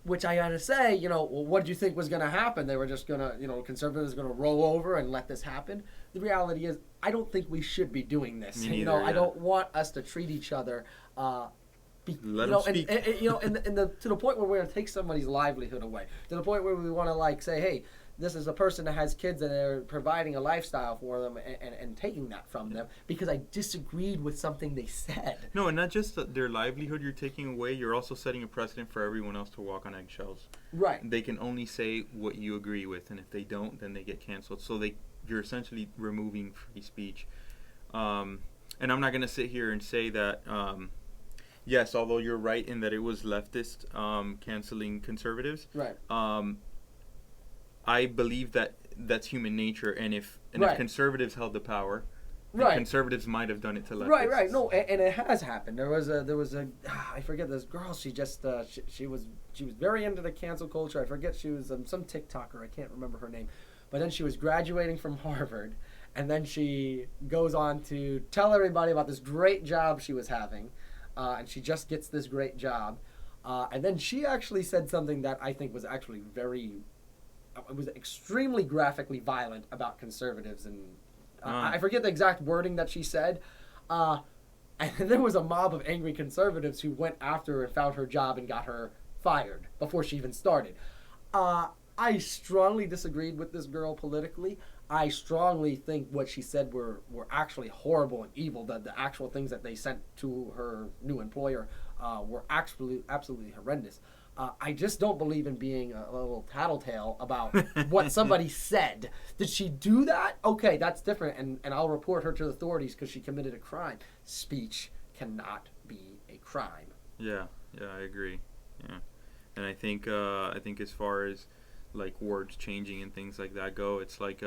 [SPEAKER 2] Which I gotta say, well, what did you think was gonna happen? They were just gonna, conservatives are gonna roll over and let this happen. The reality is, I don't think we should be doing this.
[SPEAKER 1] Me neither,
[SPEAKER 2] I don't want us to treat each other,
[SPEAKER 1] Let them speak.
[SPEAKER 2] to the point where we're gonna take somebody's livelihood away. To the point where we want to say, hey, this is a person that has kids and they're providing a lifestyle for them and taking that from them because I disagreed with something they said.
[SPEAKER 1] No, and not just their livelihood you're taking away, you're also setting a precedent for everyone else to walk on eggshells.
[SPEAKER 2] Right.
[SPEAKER 1] They can only say what you agree with, and if they don't, then they get canceled. So you're essentially removing free speech. And I'm not going to sit here and say that, yes, although you're right in that it was leftist canceling conservatives.
[SPEAKER 2] Right.
[SPEAKER 1] I believe that that's human nature, and if
[SPEAKER 2] Right.
[SPEAKER 1] conservatives held the power, then
[SPEAKER 2] Right.
[SPEAKER 1] conservatives might have done it to leftists.
[SPEAKER 2] Right. No, and it has happened. There was a I forget this girl. She just she was very into the cancel culture. I forget she was some TikToker. I can't remember her name, but then she was graduating from Harvard, and then she goes on to tell everybody about this great job she was having, and she just gets this great job, and then she actually said something that I think was actually it was extremely graphically violent about conservatives, and I forget the exact wording that she said. And there was a mob of angry conservatives who went after her and found her job and got her fired before she even started. I strongly disagreed with this girl politically. I strongly think what she said were actually horrible and evil. The actual things that they sent to her new employer were absolutely horrendous. I just don't believe in being a little tattletale about what somebody said. Did she do that? Okay, that's different, and I'll report her to the authorities because she committed a crime. Speech cannot be a crime.
[SPEAKER 1] Yeah, I agree. Yeah, and I think as far as like words changing and things like that go, it's like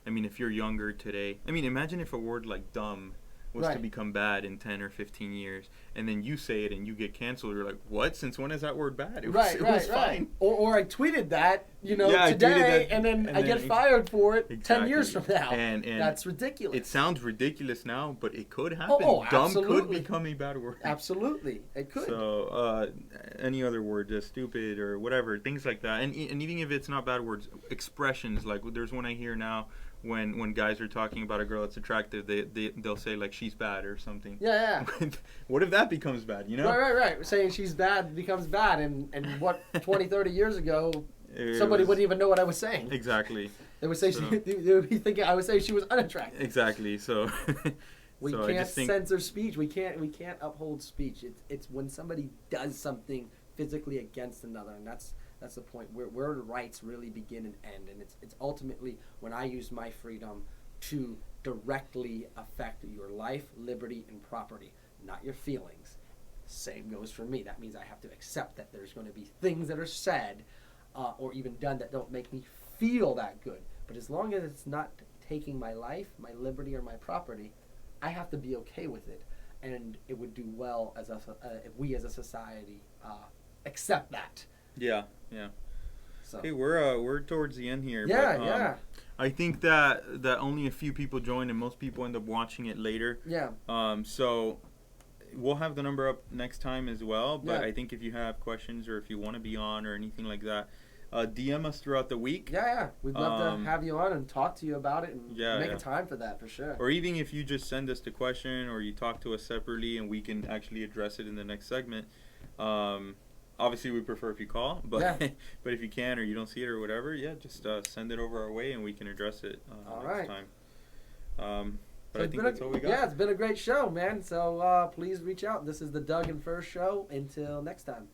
[SPEAKER 1] if you're younger today, imagine if a word like dumb was to
[SPEAKER 2] Right.
[SPEAKER 1] become bad in 10 or 15 years, and then you say it and you get canceled. You're like, what? Since when is that word bad? It was fine.
[SPEAKER 2] Or I tweeted that,
[SPEAKER 1] I tweeted
[SPEAKER 2] today,
[SPEAKER 1] that,
[SPEAKER 2] and then I
[SPEAKER 1] and
[SPEAKER 2] get
[SPEAKER 1] then
[SPEAKER 2] fired for it 10
[SPEAKER 1] Exactly.
[SPEAKER 2] years from now.
[SPEAKER 1] And
[SPEAKER 2] That's ridiculous.
[SPEAKER 1] It sounds ridiculous now, but it could happen.
[SPEAKER 2] Oh,
[SPEAKER 1] Dumb
[SPEAKER 2] absolutely.
[SPEAKER 1] could become a bad word.
[SPEAKER 2] Absolutely, it could.
[SPEAKER 1] So, any other word, just stupid or whatever, things like that. And even if it's not bad words, expressions, like there's one I hear now when guys are talking about a girl that's attractive, they'll say, like, she's bad or something.
[SPEAKER 2] Yeah.
[SPEAKER 1] What if that becomes bad,
[SPEAKER 2] Right. Saying she's bad becomes bad, and what, 20, 30 years ago,
[SPEAKER 1] It
[SPEAKER 2] somebody
[SPEAKER 1] was-
[SPEAKER 2] wouldn't even know what I was saying.
[SPEAKER 1] Exactly.
[SPEAKER 2] They would say
[SPEAKER 1] So-
[SPEAKER 2] they would be thinking I would say she was unattractive.
[SPEAKER 1] Exactly. So
[SPEAKER 2] We
[SPEAKER 1] so I
[SPEAKER 2] can't
[SPEAKER 1] just think,
[SPEAKER 2] censor speech. We can't uphold speech. It's when somebody does something physically against another, and that's the point where rights really begin and end. And it's ultimately when I use my freedom to directly affect your life, liberty, and property, not your feelings. Same goes for me. That means I have to accept that there's going to be things that are said or even done that don't make me feel that good. But as long as it's not taking my life, my liberty, or my property, I have to be okay with it. And it would do well as if we as a society accept that.
[SPEAKER 1] Yeah.
[SPEAKER 2] So
[SPEAKER 1] Hey, we're towards the end here.
[SPEAKER 2] yeah,
[SPEAKER 1] but, I think that only a few people joined, and most people end up watching it later.
[SPEAKER 2] yeah.
[SPEAKER 1] So we'll have the number up next time as well. But
[SPEAKER 2] Yeah.
[SPEAKER 1] I think if you have questions or if you want to be on or anything like that, DM us throughout the week.
[SPEAKER 2] Yeah. We'd love to have you on and talk to you about it and make
[SPEAKER 1] Yeah.
[SPEAKER 2] a time for that for sure.
[SPEAKER 1] Or even if you just send us the question or you talk to us separately and we can actually address it in the next segment. Obviously, we prefer if you call, but
[SPEAKER 2] Yeah.
[SPEAKER 1] but if you can or you don't see it or whatever, just send it over our way and we can address it
[SPEAKER 2] All
[SPEAKER 1] next
[SPEAKER 2] right.
[SPEAKER 1] time. But I think that's what we got.
[SPEAKER 2] Yeah, it's been a great show, man. So please reach out. This is the Doug and Fur Show. Until next time.